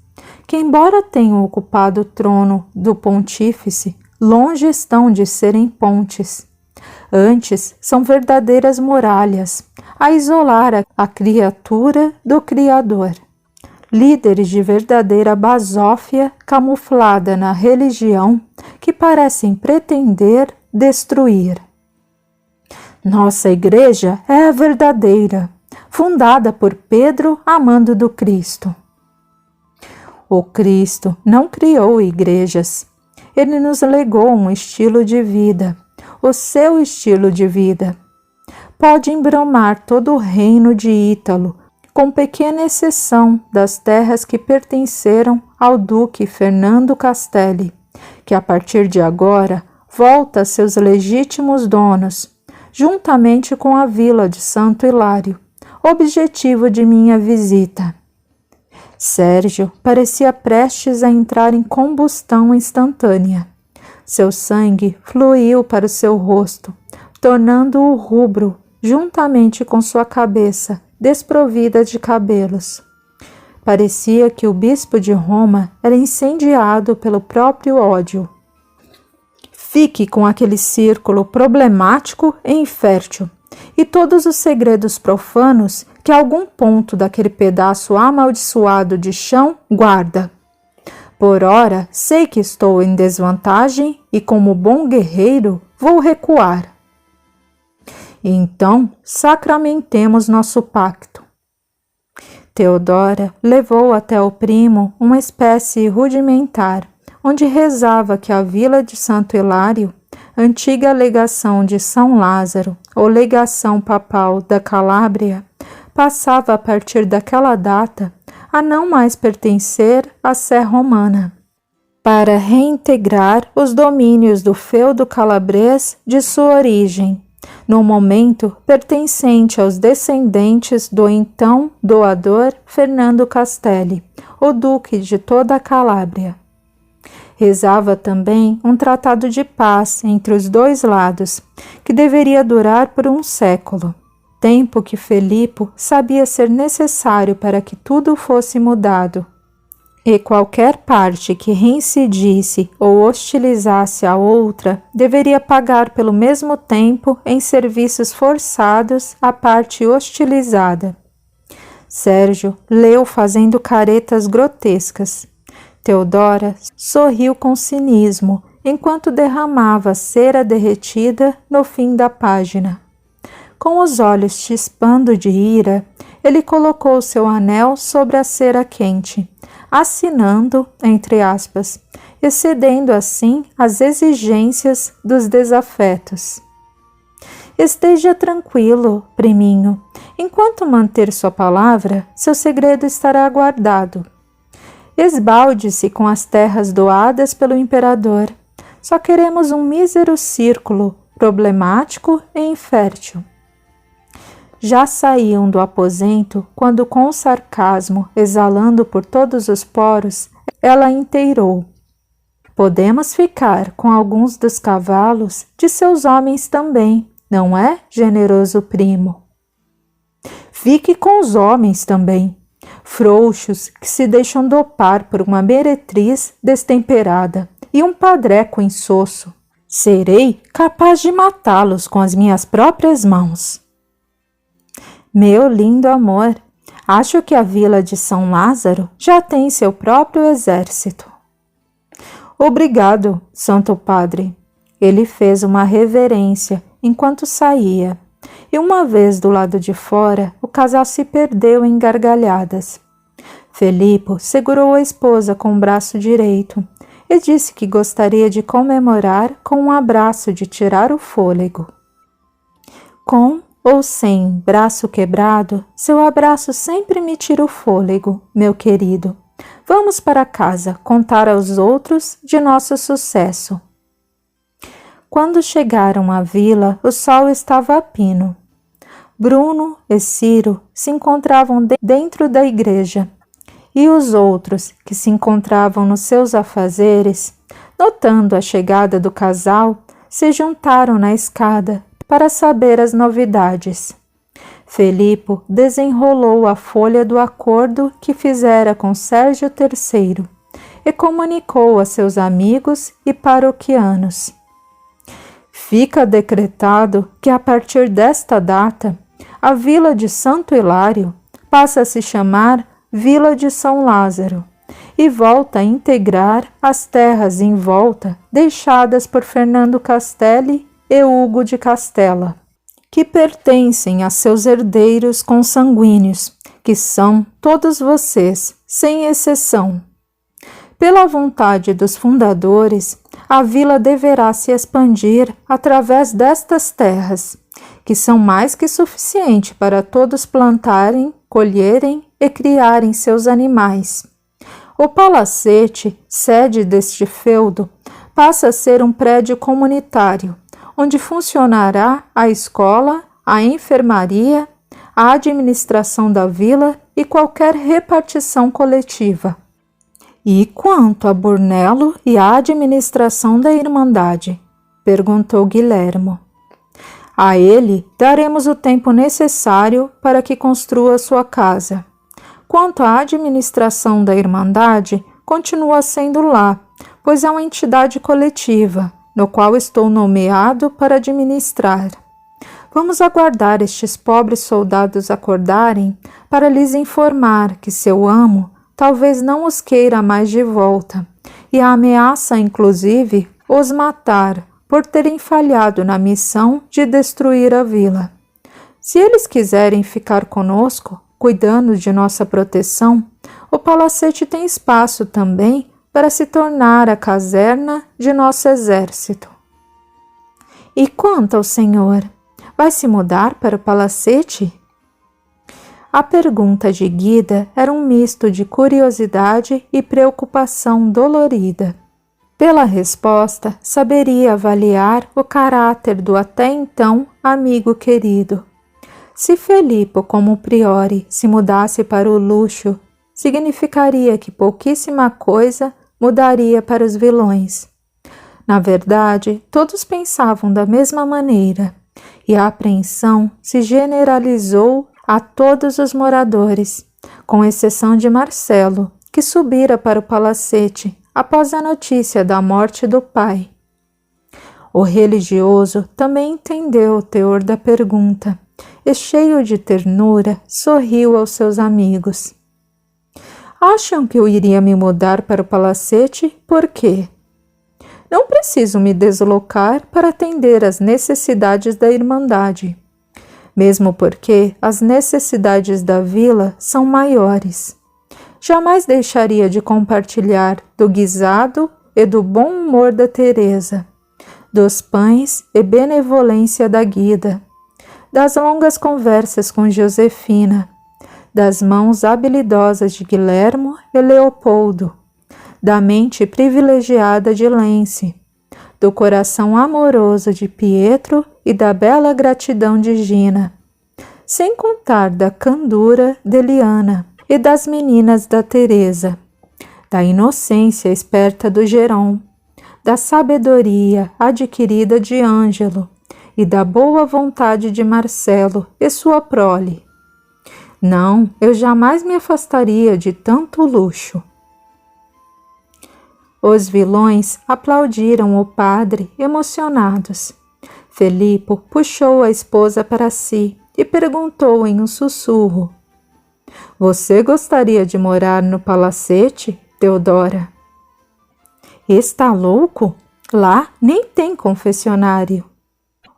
A: que embora tenham ocupado o trono do pontífice, longe estão de serem pontes. Antes, são verdadeiras muralhas, a isolar a criatura do Criador. Líderes de verdadeira basófia camuflada na religião que parecem pretender destruir. Nossa igreja é a verdadeira, fundada por Pedro a mando do Cristo. O Cristo não criou igrejas. Ele nos legou um estilo de vida, o seu estilo de vida. Pode embromar todo o reino de Ítalo, com pequena exceção das terras que pertenceram ao duque Fernando Castelli, que a partir de agora volta a seus legítimos donos, juntamente com a vila de Santo Hilário, objetivo de minha visita. Sérgio parecia prestes a entrar em combustão instantânea. Seu sangue fluiu para o seu rosto, tornando-o rubro, juntamente com sua cabeça, desprovida de cabelos. Parecia que o bispo de Roma era incendiado pelo próprio ódio. Fique com aquele círculo problemático e infértil, e todos os segredos profanos que algum ponto daquele pedaço amaldiçoado de chão guarda. Por ora, sei que estou em desvantagem e, como bom guerreiro, vou recuar. Então, sacramentemos nosso pacto. Teodora levou até o primo uma espécie rudimentar, onde rezava que a vila de Santo Hilário, antiga legação de São Lázaro ou legação papal da Calábria, passava a partir daquela data a não mais pertencer à Sé Romana, para reintegrar os domínios do feudo calabrês de sua origem, no momento pertencente aos descendentes do então doador Fernando Castelli, o duque de toda a Calábria. Rezava também um tratado de paz entre os dois lados, que deveria durar por um século, tempo que Felipe sabia ser necessário para que tudo fosse mudado. E qualquer parte que reincidisse ou hostilizasse a outra deveria pagar pelo mesmo tempo em serviços forçados à parte hostilizada. Sérgio leu fazendo caretas grotescas. Teodora sorriu com cinismo enquanto derramava cera derretida no fim da página. Com os olhos chispando de ira, ele colocou seu anel sobre a cera quente, assinando, entre aspas, excedendo assim as exigências dos desafetos. Esteja tranquilo, priminho. Enquanto manter sua palavra, seu segredo estará guardado. Esbalde-se com as terras doadas pelo imperador. Só queremos um mísero círculo, problemático e infértil. Já saíam do aposento quando, com sarcasmo exalando por todos os poros, ela inteirou. Podemos ficar com alguns dos cavalos de seus homens também, não é, generoso primo? Fique com os homens também, frouxos que se deixam dopar por uma meretriz destemperada e um padreco insosso. Serei capaz de matá-los com as minhas próprias mãos. Meu lindo amor, acho que a vila de São Lázaro já tem seu próprio exército. Obrigado, Santo Padre. Ele fez uma reverência enquanto saía, e uma vez do lado de fora, o casal se perdeu em gargalhadas. Felipe segurou a esposa com o braço direito e disse que gostaria de comemorar com um abraço de tirar o fôlego. Com ou sem braço quebrado, seu abraço sempre me tira o fôlego, meu querido. Vamos para casa contar aos outros de nosso sucesso. Quando chegaram à vila, o sol estava a pino. Bruno e Ciro se encontravam dentro da igreja, e os outros, que se encontravam nos seus afazeres, notando a chegada do casal, se juntaram na escada para saber as novidades. Felipe desenrolou a folha do acordo que fizera com Sérgio III e comunicou a seus amigos e paroquianos. Fica decretado que a partir desta data, a vila de Santo Hilário passa a se chamar Vila de São Lázaro e volta a integrar as terras em volta deixadas por Fernando Castelli e Hugo de Castela, que pertencem a seus herdeiros consanguíneos, que são todos vocês, sem exceção. Pela vontade dos fundadores, a vila deverá se expandir através destas terras, que são mais que suficiente para todos plantarem, colherem e criarem seus animais. O palacete, sede deste feudo, passa a ser um prédio comunitário, onde funcionará a escola, a enfermaria, a administração da vila e qualquer repartição coletiva. E quanto a Brunello e a administração da Irmandade? Perguntou Guilhermo. A ele daremos o tempo necessário para que construa sua casa. Quanto à administração da Irmandade, continua sendo lá, pois é uma entidade coletiva, no qual estou nomeado para administrar. Vamos aguardar estes pobres soldados acordarem para lhes informar que seu amo talvez não os queira mais de volta, e ameaça, inclusive, os matar por terem falhado na missão de destruir a vila. Se eles quiserem ficar conosco, cuidando de nossa proteção, o palacete tem espaço também para se tornar a caserna de nosso exército. E quanto ao senhor, vai se mudar para o palacete? A pergunta de Guida era um misto de curiosidade e preocupação dolorida. Pela resposta, saberia avaliar o caráter do até então amigo querido. Se Felipe, como priori, se mudasse para o luxo, significaria que pouquíssima coisa mudaria para os vilões. Na verdade, todos pensavam da mesma maneira, e a apreensão se generalizou a todos os moradores, com exceção de Marcelo, que subira para o palacete após a notícia da morte do pai. O religioso também entendeu o teor da pergunta e, cheio de ternura, sorriu aos seus amigos. Acham que eu iria me mudar para o palacete? Por quê? Não preciso me deslocar para atender às necessidades da Irmandade, mesmo porque as necessidades da vila são maiores. Jamais deixaria de compartilhar do guisado e do bom humor da Teresa, dos pães e benevolência da Guida, das longas conversas com Josefina, das mãos habilidosas de Guilhermo e Leopoldo, da mente privilegiada de Lence, do coração amoroso de Pietro e da bela gratidão de Gina, sem contar da candura de Liana e das meninas da Teresa, da inocência esperta do Geron, da sabedoria adquirida de Ângelo e da boa vontade de Marcelo e sua prole. Não, eu jamais me afastaria de tanto luxo. Os vilões aplaudiram o padre, emocionados. Felipe puxou a esposa para si e perguntou em um sussurro: Você gostaria de morar no palacete, Teodora? Está louco? Lá nem tem confessionário.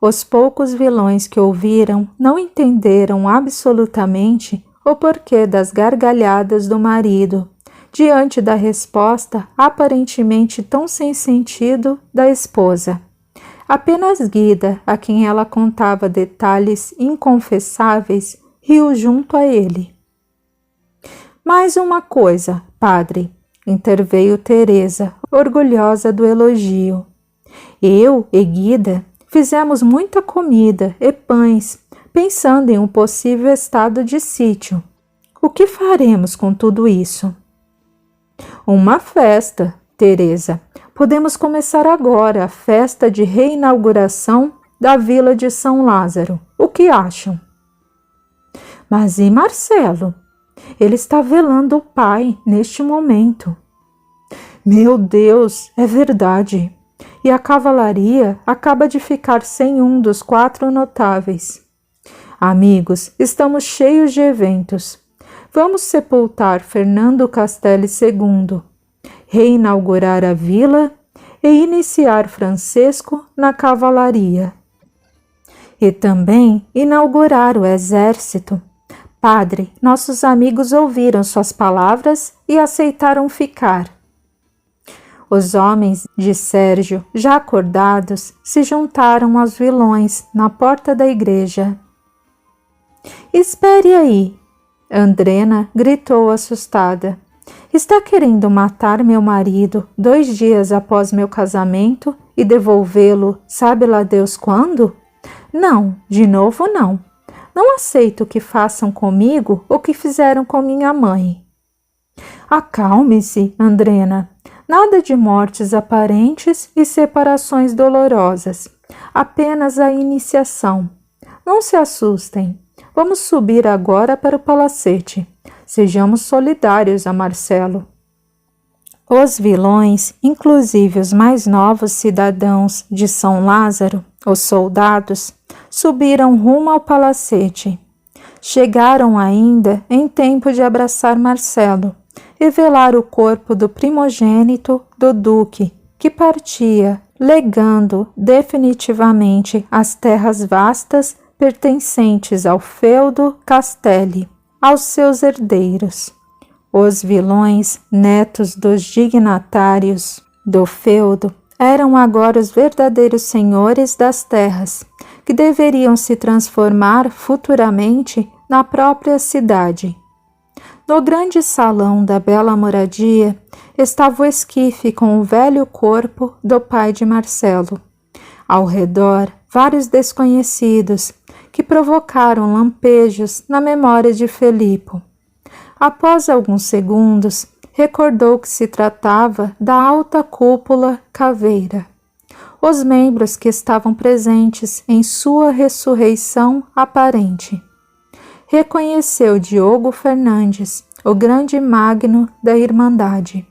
A: Os poucos vilões que ouviram não entenderam absolutamente o porquê das gargalhadas do marido, diante da resposta aparentemente tão sem sentido da esposa. Apenas Guida, a quem ela contava detalhes inconfessáveis, riu junto a ele. Mais uma coisa, padre, interveio Teresa, orgulhosa do elogio. Eu e Guida fizemos muita comida e pães, pensando em um possível estado de sítio. O que faremos com tudo isso? Uma festa, Teresa. Podemos começar agora a festa de reinauguração da Vila de São Lázaro. O que acham? Mas e Marcelo? Ele está velando o pai neste momento. Meu Deus, é verdade. E a cavalaria acaba de ficar sem um dos 4 notáveis. Amigos, estamos cheios de eventos. Vamos sepultar Fernando Castelli II, reinaugurar a vila e iniciar Francesco na cavalaria. E também inaugurar o exército. Padre, nossos amigos ouviram suas palavras e aceitaram ficar. Os homens de Sérgio, já acordados, se juntaram aos vilões na porta da igreja. Espere aí! Andrena gritou assustada. Está querendo matar meu marido 2 dias após meu casamento e devolvê-lo sabe lá Deus quando? Não, de novo não. Não aceito que façam comigo o que fizeram com minha mãe. Acalme-se, Andrena. Nada de mortes aparentes e separações dolorosas. Apenas a iniciação. Não se assustem. Vamos subir agora para o palacete. Sejamos solidários a Marcelo. Os vilões, inclusive os mais novos cidadãos de São Lázaro, os soldados, subiram rumo ao palacete. Chegaram ainda em tempo de abraçar Marcelo e velar o corpo do primogênito do duque, que partia, legando definitivamente as terras vastas pertencentes ao feudo Castelli, aos seus herdeiros. Os vilões, netos dos dignatários do feudo, eram agora os verdadeiros senhores das terras, que deveriam se transformar futuramente na própria cidade. No grande salão da bela moradia estava o esquife com o velho corpo do pai de Marcelo. Ao redor, vários desconhecidos, que provocaram lampejos na memória de Felipe. Após alguns segundos, recordou que se tratava da alta cúpula caveira. Os membros que estavam presentes em sua ressurreição aparente. Reconheceu Diogo Fernandes, o grande magno da Irmandade.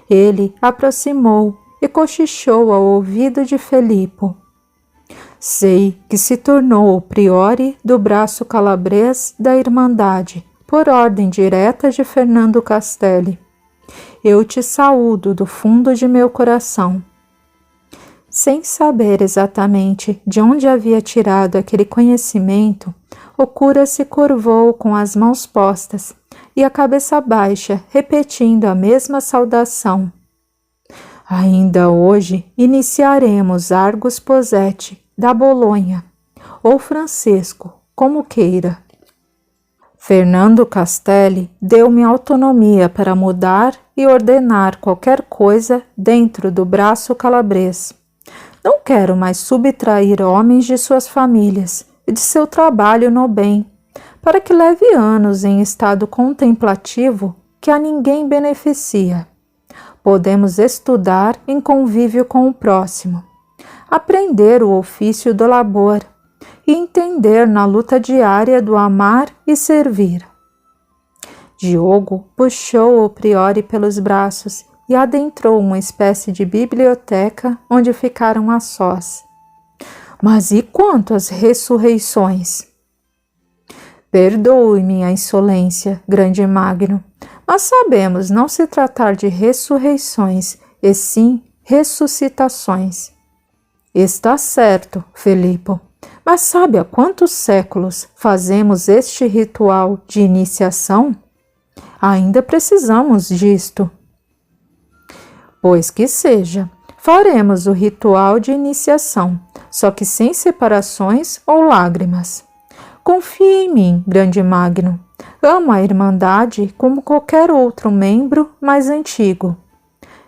A: Ele aproximou e cochichou ao ouvido de Felipe. Sei que se tornou o priore do braço calabrês da Irmandade, por ordem direta de Fernando Castelli. Eu te saúdo do fundo de meu coração. Sem saber exatamente de onde havia tirado aquele conhecimento, o cura se curvou com as mãos postas e a cabeça baixa, repetindo a mesma saudação. Ainda hoje iniciaremos Argus Posetti, da Bolonha, ou Francesco, como queira. Fernando Castelli deu-me autonomia para mudar e ordenar qualquer coisa dentro do braço calabrês. Não quero mais subtrair homens de suas famílias e de seu trabalho no bem, para que leve anos em estado contemplativo que a ninguém beneficia. Podemos estudar em convívio com o próximo, aprender o ofício do labor e entender na luta diária do amar e servir. Diogo puxou o priore pelos braços e adentrou uma espécie de biblioteca onde ficaram a sós. Mas e quanto às ressurreições? Perdoe minha insolência, grande magno, mas sabemos não se tratar de ressurreições, e sim ressuscitações. Está certo, Felipe, mas sabe há quantos séculos fazemos este ritual de iniciação? Ainda precisamos disto. Pois que seja. Faremos o ritual de iniciação, só que sem separações ou lágrimas. Confie em mim, grande Magno. Amo a Irmandade como qualquer outro membro mais antigo.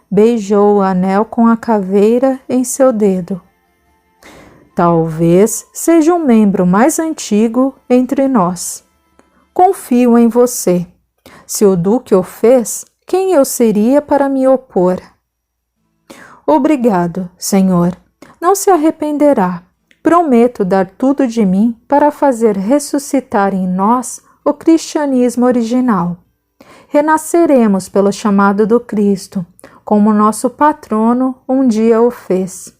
A: Beijou o anel com a caveira em seu dedo. Talvez seja um membro mais antigo entre nós. Confio em você. Se o Duque o fez, quem eu seria para me opor? Obrigado, Senhor. Não se arrependerá. Prometo dar tudo de mim para fazer ressuscitar em nós o cristianismo original. Renasceremos pelo chamado do Cristo, como nosso patrono um dia o fez.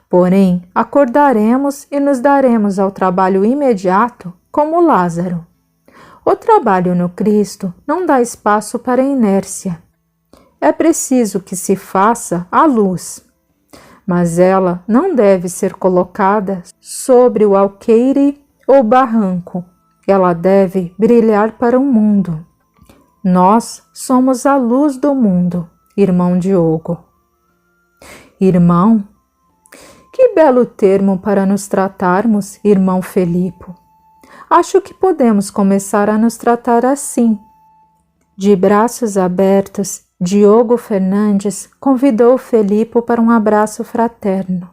A: Porém, acordaremos e nos daremos ao trabalho imediato, como Lázaro. O trabalho no Cristo não dá espaço para inércia. É preciso que se faça a luz, mas ela não deve ser colocada sobre o alqueire ou barranco. Ela deve brilhar para o mundo. Nós somos a luz do mundo, irmão Diogo. Irmão? Que belo termo para nos tratarmos, irmão Felipo. Acho que podemos começar a nos tratar assim. De braços abertos, Diogo Fernandes convidou Felipo para um abraço fraterno.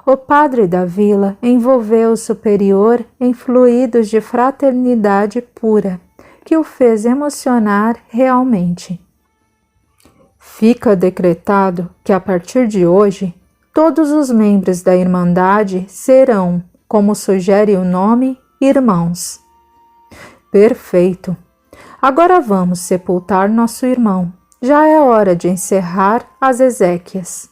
A: O padre da vila envolveu o superior em fluidos de fraternidade pura, que o fez emocionar realmente. Fica decretado que a partir de hoje, todos os membros da Irmandade serão, como sugere o nome, irmãos. Perfeito. Agora vamos sepultar nosso irmão. Já é hora de encerrar as exéquias.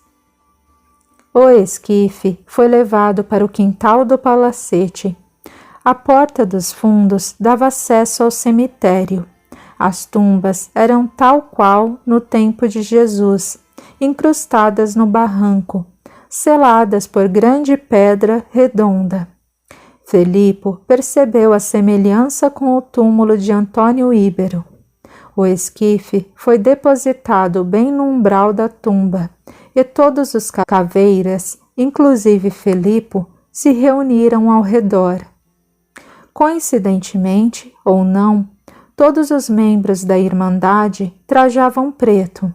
A: O esquife foi levado para o quintal do palacete. A porta dos fundos dava acesso ao cemitério. As tumbas eram tal qual no tempo de Jesus, incrustadas no barranco, seladas por grande pedra redonda. Felipo percebeu a semelhança com o túmulo de Antônio Íbero. O esquife foi depositado bem no umbral da tumba e todos os caveiras, inclusive Felipo, se reuniram ao redor. Coincidentemente, ou não, todos os membros da Irmandade trajavam preto.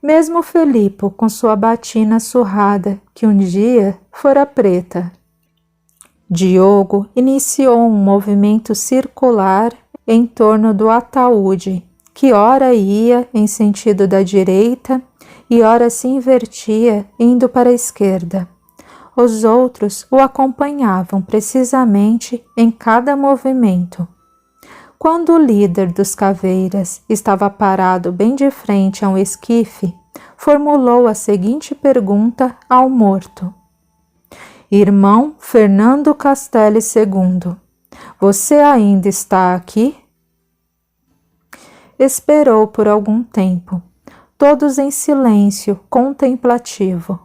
A: Mesmo Felipo com sua batina surrada, que um dia fora preta. Diogo iniciou um movimento circular em torno do ataúde, que ora ia em sentido da direita e ora se invertia indo para a esquerda. Os outros o acompanhavam precisamente em cada movimento. Quando o líder dos caveiras estava parado bem de frente a um esquife, formulou a seguinte pergunta ao morto. Irmão Fernando Castelli II, você ainda está aqui? Esperou por algum tempo, todos em silêncio contemplativo.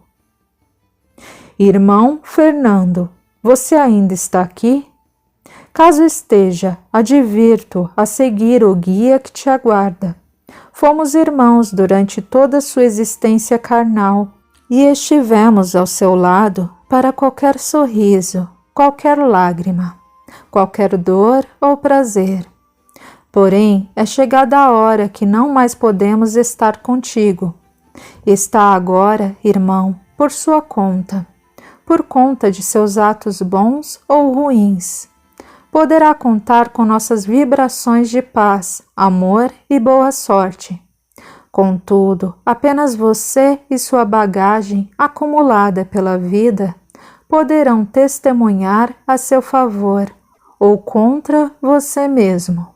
A: Irmão Fernando, você ainda está aqui? Caso esteja, advirto a seguir o guia que te aguarda. Fomos irmãos durante toda sua existência carnal e estivemos ao seu lado para qualquer sorriso, qualquer lágrima, qualquer dor ou prazer. Porém, é chegada a hora que não mais podemos estar contigo. Está agora, irmão, por sua conta, por conta de seus atos bons ou ruins. Poderá contar com nossas vibrações de paz, amor e boa sorte. Contudo, apenas você e sua bagagem acumulada pela vida poderão testemunhar a seu favor ou contra você mesmo.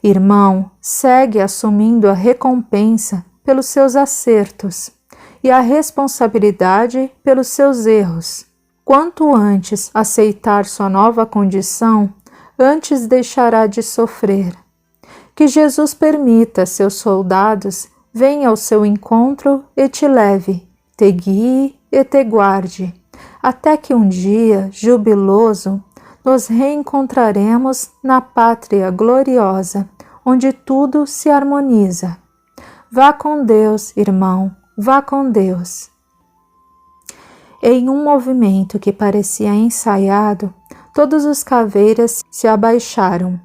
A: Irmão, segue assumindo a recompensa pelos seus acertos e a responsabilidade pelos seus erros. Quanto antes aceitar sua nova condição, antes deixará de sofrer. Que Jesus permita seus soldados venham ao seu encontro e te leve, te guie e te guarde, até que um dia, jubiloso, nos reencontraremos na pátria gloriosa, onde tudo se harmoniza. Vá com Deus, irmão, vá com Deus. Em um movimento que parecia ensaiado, todos os caveiras se abaixaram,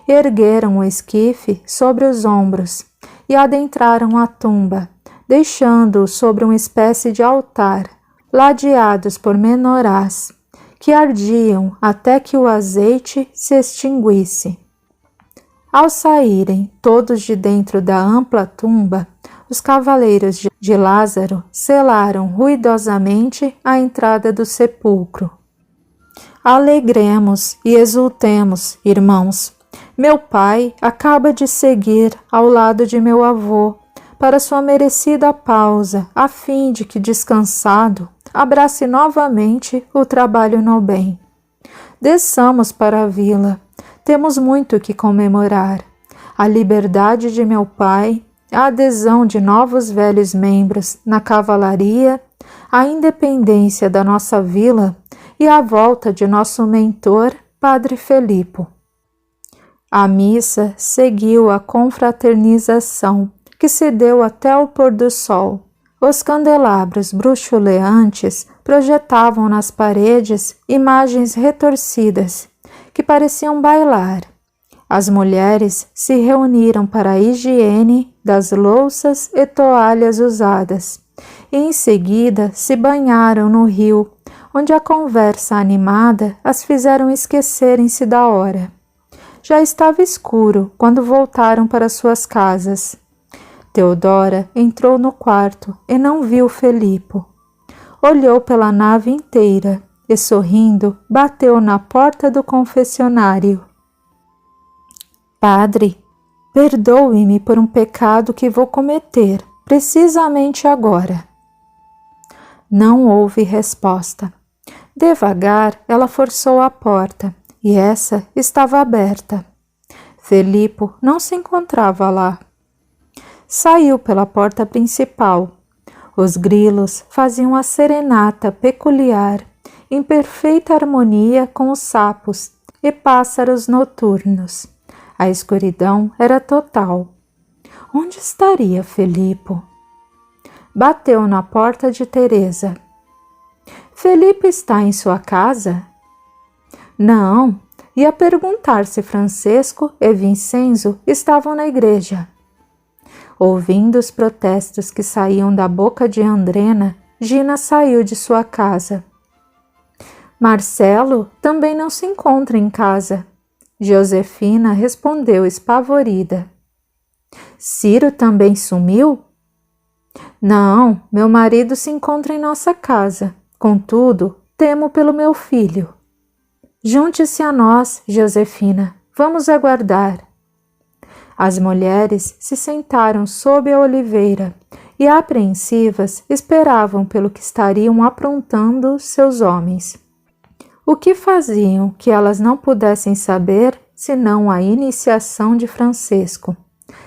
A: ergueram o esquife sobre os ombros e adentraram a tumba, deixando-o sobre uma espécie de altar, ladeados por menorás, que ardiam até que o azeite se extinguisse. Ao saírem todos de dentro da ampla tumba, os cavaleiros de Lázaro selaram ruidosamente a entrada do sepulcro. Alegremos e exultemos, irmãos. Meu pai acaba de seguir ao lado de meu avô para sua merecida pausa, a fim de que, descansado, abrace novamente o trabalho no bem. Desçamos para a vila. Temos muito que comemorar. A liberdade de meu pai, a adesão de novos velhos membros na cavalaria, a independência da nossa vila e a volta de nosso mentor, Padre Felipo. A missa seguiu a confraternização, que se deu até o pôr do sol. Os candelabros bruxuleantes projetavam nas paredes imagens retorcidas, que pareciam bailar. As mulheres se reuniram para a higiene das louças e toalhas usadas, e em seguida se banharam no rio, onde a conversa animada as fizeram esquecerem-se da hora. Já estava escuro quando voltaram para suas casas. Teodora entrou no quarto e não viu Felipo. Olhou pela nave inteira e, sorrindo, bateu na porta do confessionário. Padre, perdoe-me por um pecado que vou cometer, precisamente agora. Não houve resposta. Devagar, ela forçou a porta, e essa estava aberta. Felipo não se encontrava lá. Saiu pela porta principal. Os grilos faziam a serenata peculiar, em perfeita harmonia com os sapos e pássaros noturnos. A escuridão era total. Onde estaria Felipo? Bateu na porta de Teresa. Felipe está em sua casa? Não, ia perguntar se Francesco e Vincenzo estavam na igreja. Ouvindo os protestos que saíam da boca de Andrena, Gina saiu de sua casa. Marcelo também não se encontra em casa. Josefina respondeu espavorida. Ciro também sumiu? Não, meu marido se encontra em nossa casa. Contudo, temo pelo meu filho. Junte-se a nós, Josefina. Vamos aguardar. As mulheres se sentaram sob a oliveira e, apreensivas, esperavam pelo que estariam aprontando seus homens. O que faziam que elas não pudessem saber senão a iniciação de Francesco,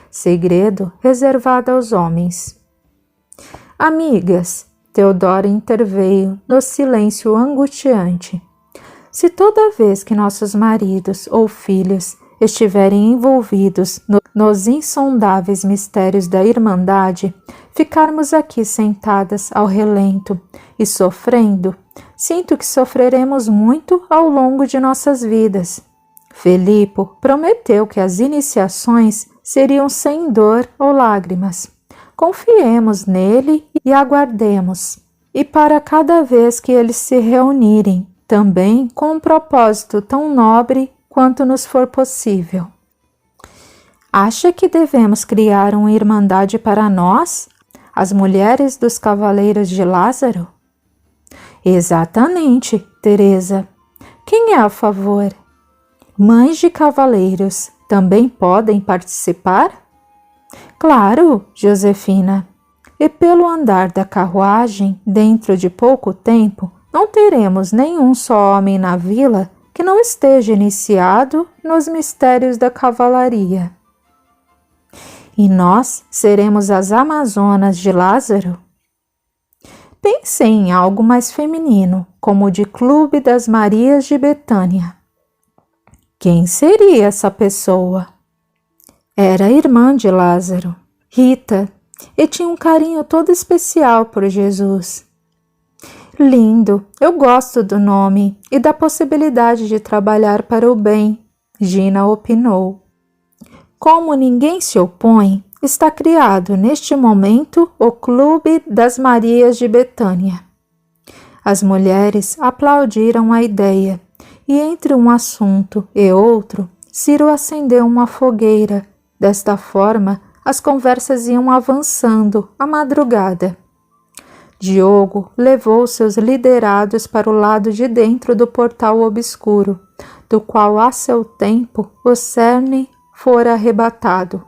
A: segredo reservado aos homens. Amigas, Teodora interveio no silêncio angustiante. Se toda vez que nossos maridos ou filhos estiverem envolvidos nos insondáveis mistérios da Irmandade, ficarmos aqui sentadas ao relento e sofrendo, sinto que sofreremos muito ao longo de nossas vidas. Felipo prometeu que as iniciações seriam sem dor ou lágrimas. Confiemos nele e aguardemos. E para cada vez que eles se reunirem, também com um propósito tão nobre quanto nos for possível. Acha que devemos criar uma irmandade para nós, as mulheres dos Cavaleiros de Lázaro? Exatamente, Teresa. Quem é a favor? Mães de cavaleiros também podem participar? Claro, Josefina. E pelo andar da carruagem, dentro de pouco tempo, não teremos nenhum só homem na vila que não esteja iniciado nos mistérios da cavalaria. E nós seremos as Amazonas de Lázaro? Pensei em algo mais feminino, como o de Clube das Marias de Betânia. Quem seria essa pessoa? Era irmã de Lázaro, Rita, e tinha um carinho todo especial por Jesus. Lindo, eu gosto do nome e da possibilidade de trabalhar para o bem, Gina opinou. Como ninguém se opõe, está criado neste momento o Clube das Marias de Betânia. As mulheres aplaudiram a ideia e entre um assunto e outro, Ciro acendeu uma fogueira. Desta forma, as conversas iam avançando à madrugada. Diogo levou seus liderados para o lado de dentro do portal obscuro, do qual a seu tempo o cerne fora arrebatado.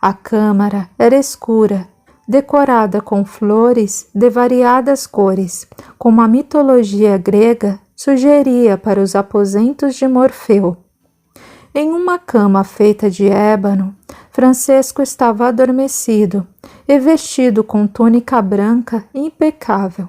A: A câmara era escura, decorada com flores de variadas cores, como a mitologia grega sugeria para os aposentos de Morfeu. Em uma cama feita de ébano, Francisco estava adormecido e vestido com túnica branca impecável.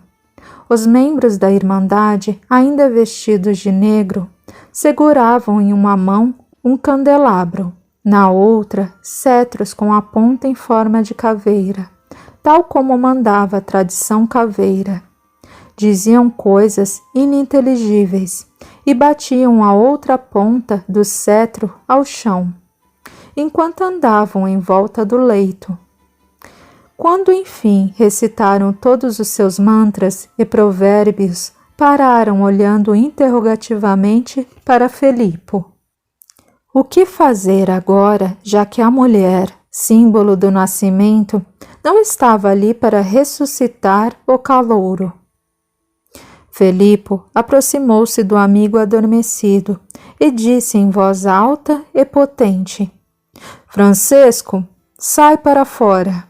A: Os membros da Irmandade, ainda vestidos de negro, seguravam em uma mão um candelabro, na outra cetros com a ponta em forma de caveira, tal como mandava a tradição caveira. Diziam coisas ininteligíveis e batiam a outra ponta do cetro ao chão, enquanto andavam em volta do leito. Quando enfim recitaram todos os seus mantras e provérbios, pararam olhando interrogativamente para Felipe. O que fazer agora, já que a mulher, símbolo do nascimento, não estava ali para ressuscitar o calouro? Felipe aproximou-se do amigo adormecido e disse em voz alta e potente: Francisco, sai para fora.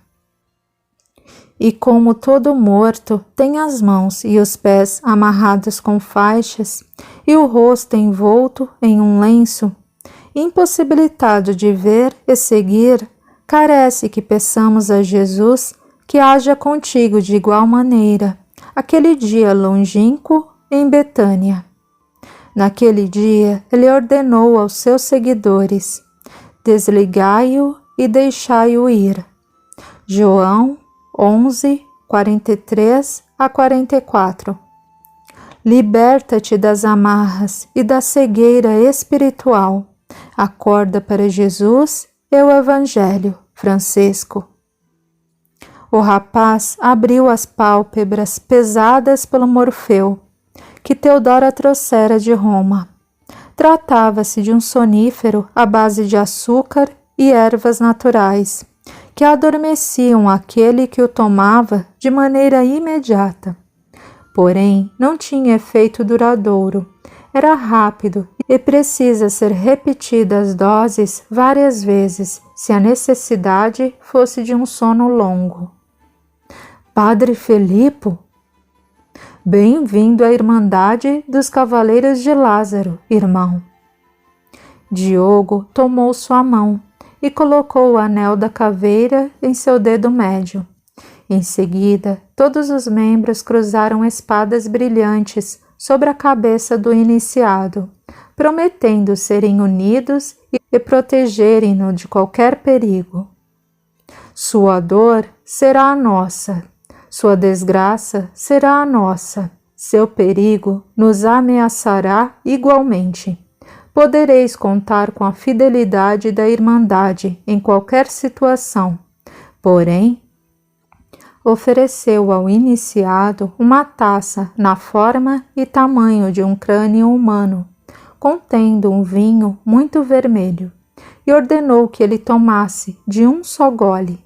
A: E como todo morto tem as mãos e os pés amarrados com faixas e o rosto envolto em um lenço, impossibilitado de ver e seguir, carece que peçamos a Jesus que haja contigo de igual maneira, aquele dia longínquo em Betânia. Naquele dia, ele ordenou aos seus seguidores: desligai-o e deixai-o ir. João 11, 43 a 44. Liberta-te das amarras e da cegueira espiritual. Acorda para Jesus e o Evangelho, Francisco. O rapaz abriu as pálpebras pesadas pelo Morfeu, que Teodora trouxera de Roma. Tratava-se de um sonífero à base de açúcar e ervas naturais, que adormeciam aquele que o tomava de maneira imediata. Porém, não tinha efeito duradouro. Era rápido e precisa ser repetida as doses várias vezes, se a necessidade fosse de um sono longo. Padre Felipe? Bem-vindo à Irmandade dos Cavaleiros de Lázaro, irmão. Diogo tomou sua mão e colocou o anel da caveira em seu dedo médio. Em seguida, todos os membros cruzaram espadas brilhantes sobre a cabeça do iniciado, prometendo serem unidos e protegerem-no de qualquer perigo. Sua dor será a nossa, sua desgraça será a nossa, seu perigo nos ameaçará igualmente. Podereis contar com a fidelidade da Irmandade em qualquer situação, porém, ofereceu ao iniciado uma taça na forma e tamanho de um crânio humano, contendo um vinho muito vermelho, e ordenou que ele tomasse de um só gole.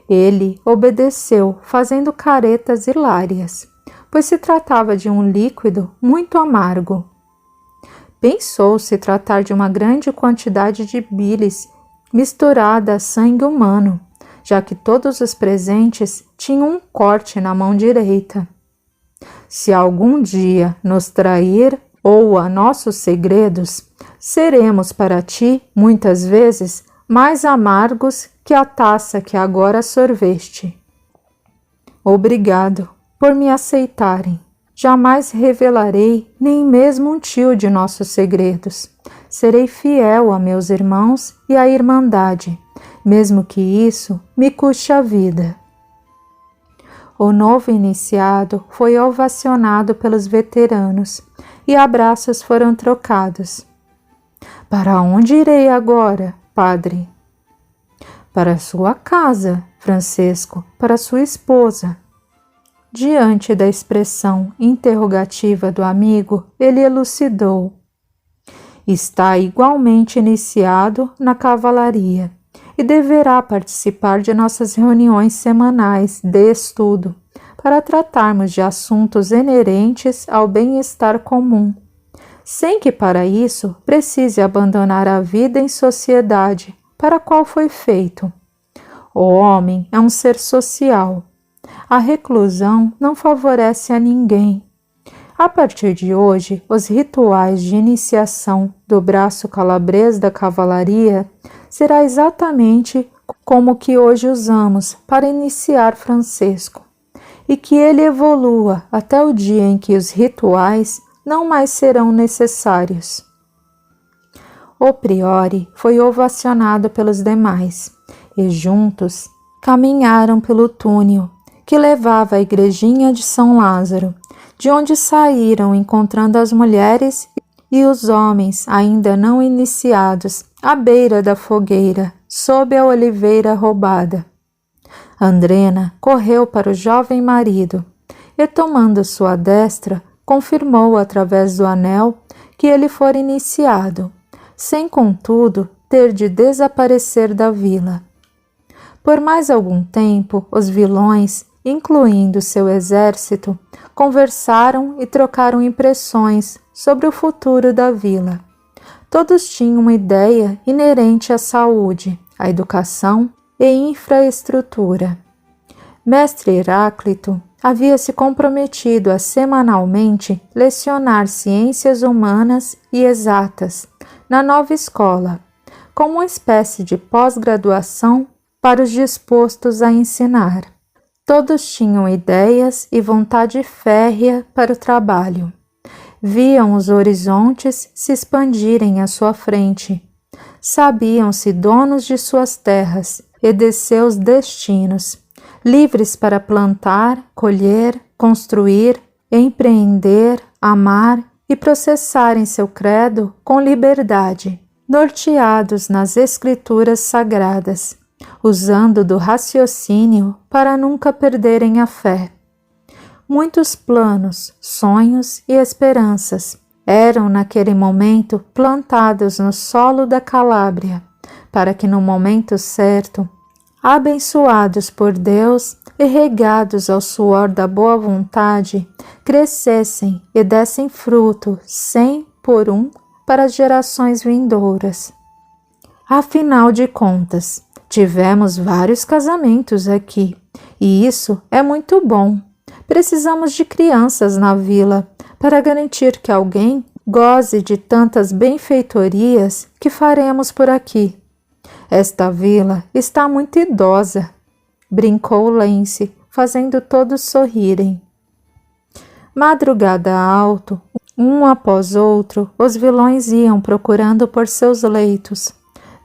A: Ele obedeceu, fazendo caretas hilárias, pois se tratava de um líquido muito amargo. Pensou se tratar de uma grande quantidade de bilis misturada a sangue humano, já que todos os presentes tinham um corte na mão direita. Se algum dia nos trair ou a nossos segredos, seremos para ti, muitas vezes, mais amargos que a taça que agora sorveste. Obrigado por me aceitarem. Jamais revelarei nem mesmo um tio de nossos segredos. Serei fiel a meus irmãos e à Irmandade, mesmo que isso me custe a vida. O novo iniciado foi ovacionado pelos veteranos e abraços foram trocados. Para onde irei agora, padre? Para sua casa, Francesco, para sua esposa. Diante da expressão interrogativa do amigo, ele elucidou. Está igualmente iniciado na cavalaria e deverá participar de nossas reuniões semanais de estudo para tratarmos de assuntos inerentes ao bem-estar comum, sem que para isso precise abandonar a vida em sociedade para a qual foi feito. O homem é um ser social. A reclusão não favorece a ninguém. A partir de hoje, os rituais de iniciação do braço calabrês da cavalaria será exatamente como o que hoje usamos para iniciar Francesco, e que ele evolua até o dia em que os rituais não mais serão necessários. O priore foi ovacionado pelos demais, e juntos caminharam pelo túnel que levava à igrejinha de São Lázaro, de onde saíram encontrando as mulheres e os homens ainda não iniciados à beira da fogueira, sob a oliveira roubada. Andrena correu para o jovem marido e, tomando sua destra, confirmou através do anel que ele fora iniciado, sem contudo ter de desaparecer da vila. Por mais algum tempo, os vilões, incluindo seu exército, conversaram e trocaram impressões sobre o futuro da vila. Todos tinham uma ideia inerente à saúde, à educação e infraestrutura. Mestre Heráclito havia se comprometido a semanalmente lecionar ciências humanas e exatas na nova escola, como uma espécie de pós-graduação para os dispostos a ensinar. Todos tinham ideias e vontade férrea para o trabalho. Viam os horizontes se expandirem à sua frente. Sabiam-se donos de suas terras e de seus destinos, livres para plantar, colher, construir, empreender, amar e processarem seu credo com liberdade, norteados nas escrituras sagradas, usando do raciocínio para nunca perderem a fé. Muitos planos, sonhos e esperanças eram naquele momento plantados no solo da Calábria, para que no momento certo, abençoados por Deus e regados ao suor da boa vontade, crescessem e dessem fruto 100 por 1 para as gerações vindouras. Afinal de contas, tivemos vários casamentos aqui, e isso é muito bom. Precisamos de crianças na vila para garantir que alguém goze de tantas benfeitorias que faremos por aqui. Esta vila está muito idosa, brincou Lence, fazendo todos sorrirem. Madrugada alto, um após outro, os vilões iam procurando por seus leitos,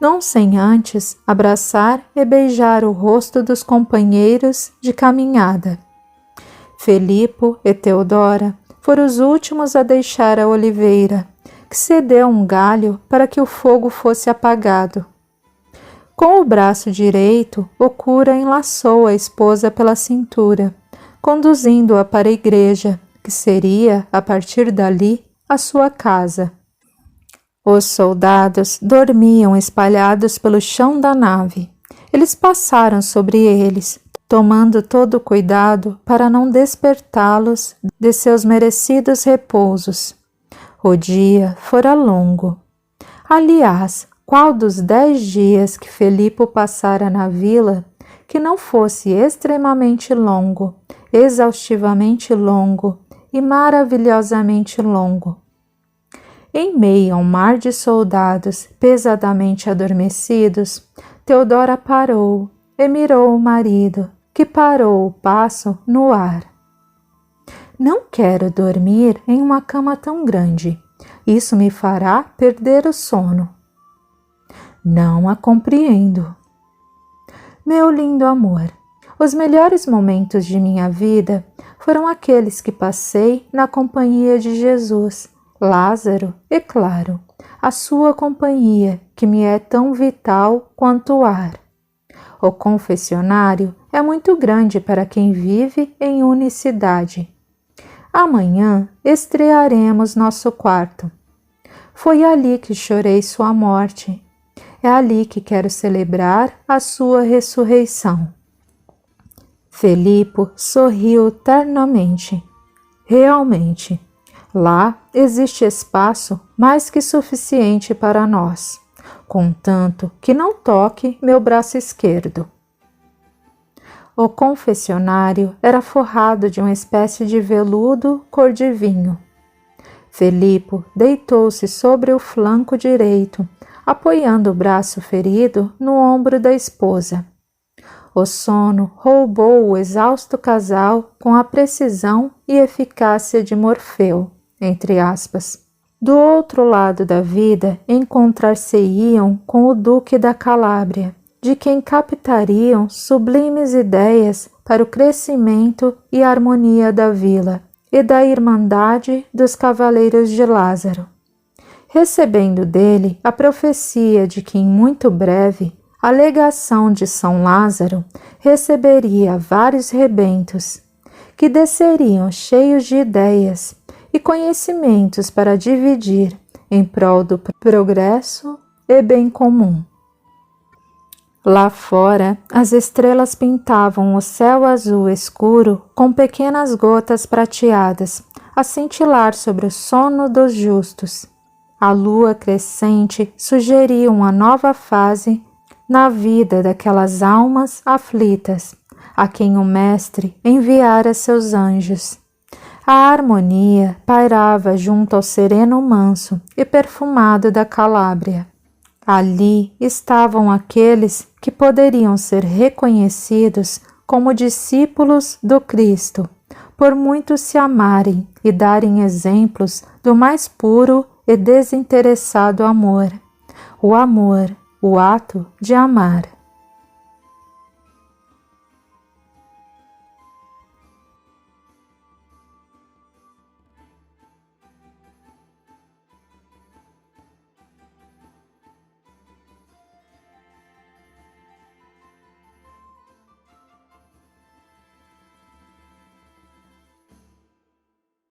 A: não sem antes abraçar e beijar o rosto dos companheiros de caminhada. Felipo e Teodora foram os últimos a deixar a oliveira, que cedeu um galho para que o fogo fosse apagado. Com o braço direito, o cura enlaçou a esposa pela cintura, conduzindo-a para a igreja, que seria, a partir dali, a sua casa. Os soldados dormiam espalhados pelo chão da nave. Eles passaram sobre eles, tomando todo o cuidado para não despertá-los de seus merecidos repousos. O dia fora longo. Aliás, qual dos 10 dias que Felipe passara na vila que não fosse extremamente longo, exaustivamente longo e maravilhosamente longo? Em meio a um mar de soldados pesadamente adormecidos, Teodora parou e mirou o marido, que parou o passo no ar. Não quero dormir em uma cama tão grande, Isso me fará perder o sono. Não a compreendo. Meu lindo amor, os melhores momentos de minha vida foram aqueles que passei na companhia de Jesus, Lázaro e, claro, a sua companhia, que me é tão vital quanto o ar. O confessionário é muito grande para quem vive em unicidade. Amanhã estrearemos nosso quarto. Foi ali que chorei sua morte. É ali que quero celebrar a sua ressurreição. Felipe sorriu ternamente. Realmente, lá existe espaço mais que suficiente para nós, contanto que não toque meu braço esquerdo. O confessionário era forrado de uma espécie de veludo cor de vinho. Felipe deitou-se sobre o flanco direito, apoiando o braço ferido no ombro da esposa. O sono roubou o exausto casal com a precisão e eficácia de Morfeu, entre aspas. Do outro lado da vida, encontrar-se-iam com o Duque da Calábria, de quem captariam sublimes ideias para o crescimento e harmonia da vila e da Irmandade dos Cavaleiros de Lázaro, recebendo dele a profecia de que em muito breve a legação de São Lázaro receberia vários rebentos, que desceriam cheios de ideias e conhecimentos para dividir em prol do progresso e bem comum. Lá fora, as estrelas pintavam o céu azul escuro com pequenas gotas prateadas a cintilar sobre o sono dos justos. A lua crescente sugeria uma nova fase na vida daquelas almas aflitas, a quem o Mestre enviara seus anjos. A harmonia pairava junto ao sereno manso e perfumado da Calábria. Ali estavam aqueles que poderiam ser reconhecidos como discípulos do Cristo, por muito se amarem e darem exemplos do mais puro e desinteressado amor, o ato de amar.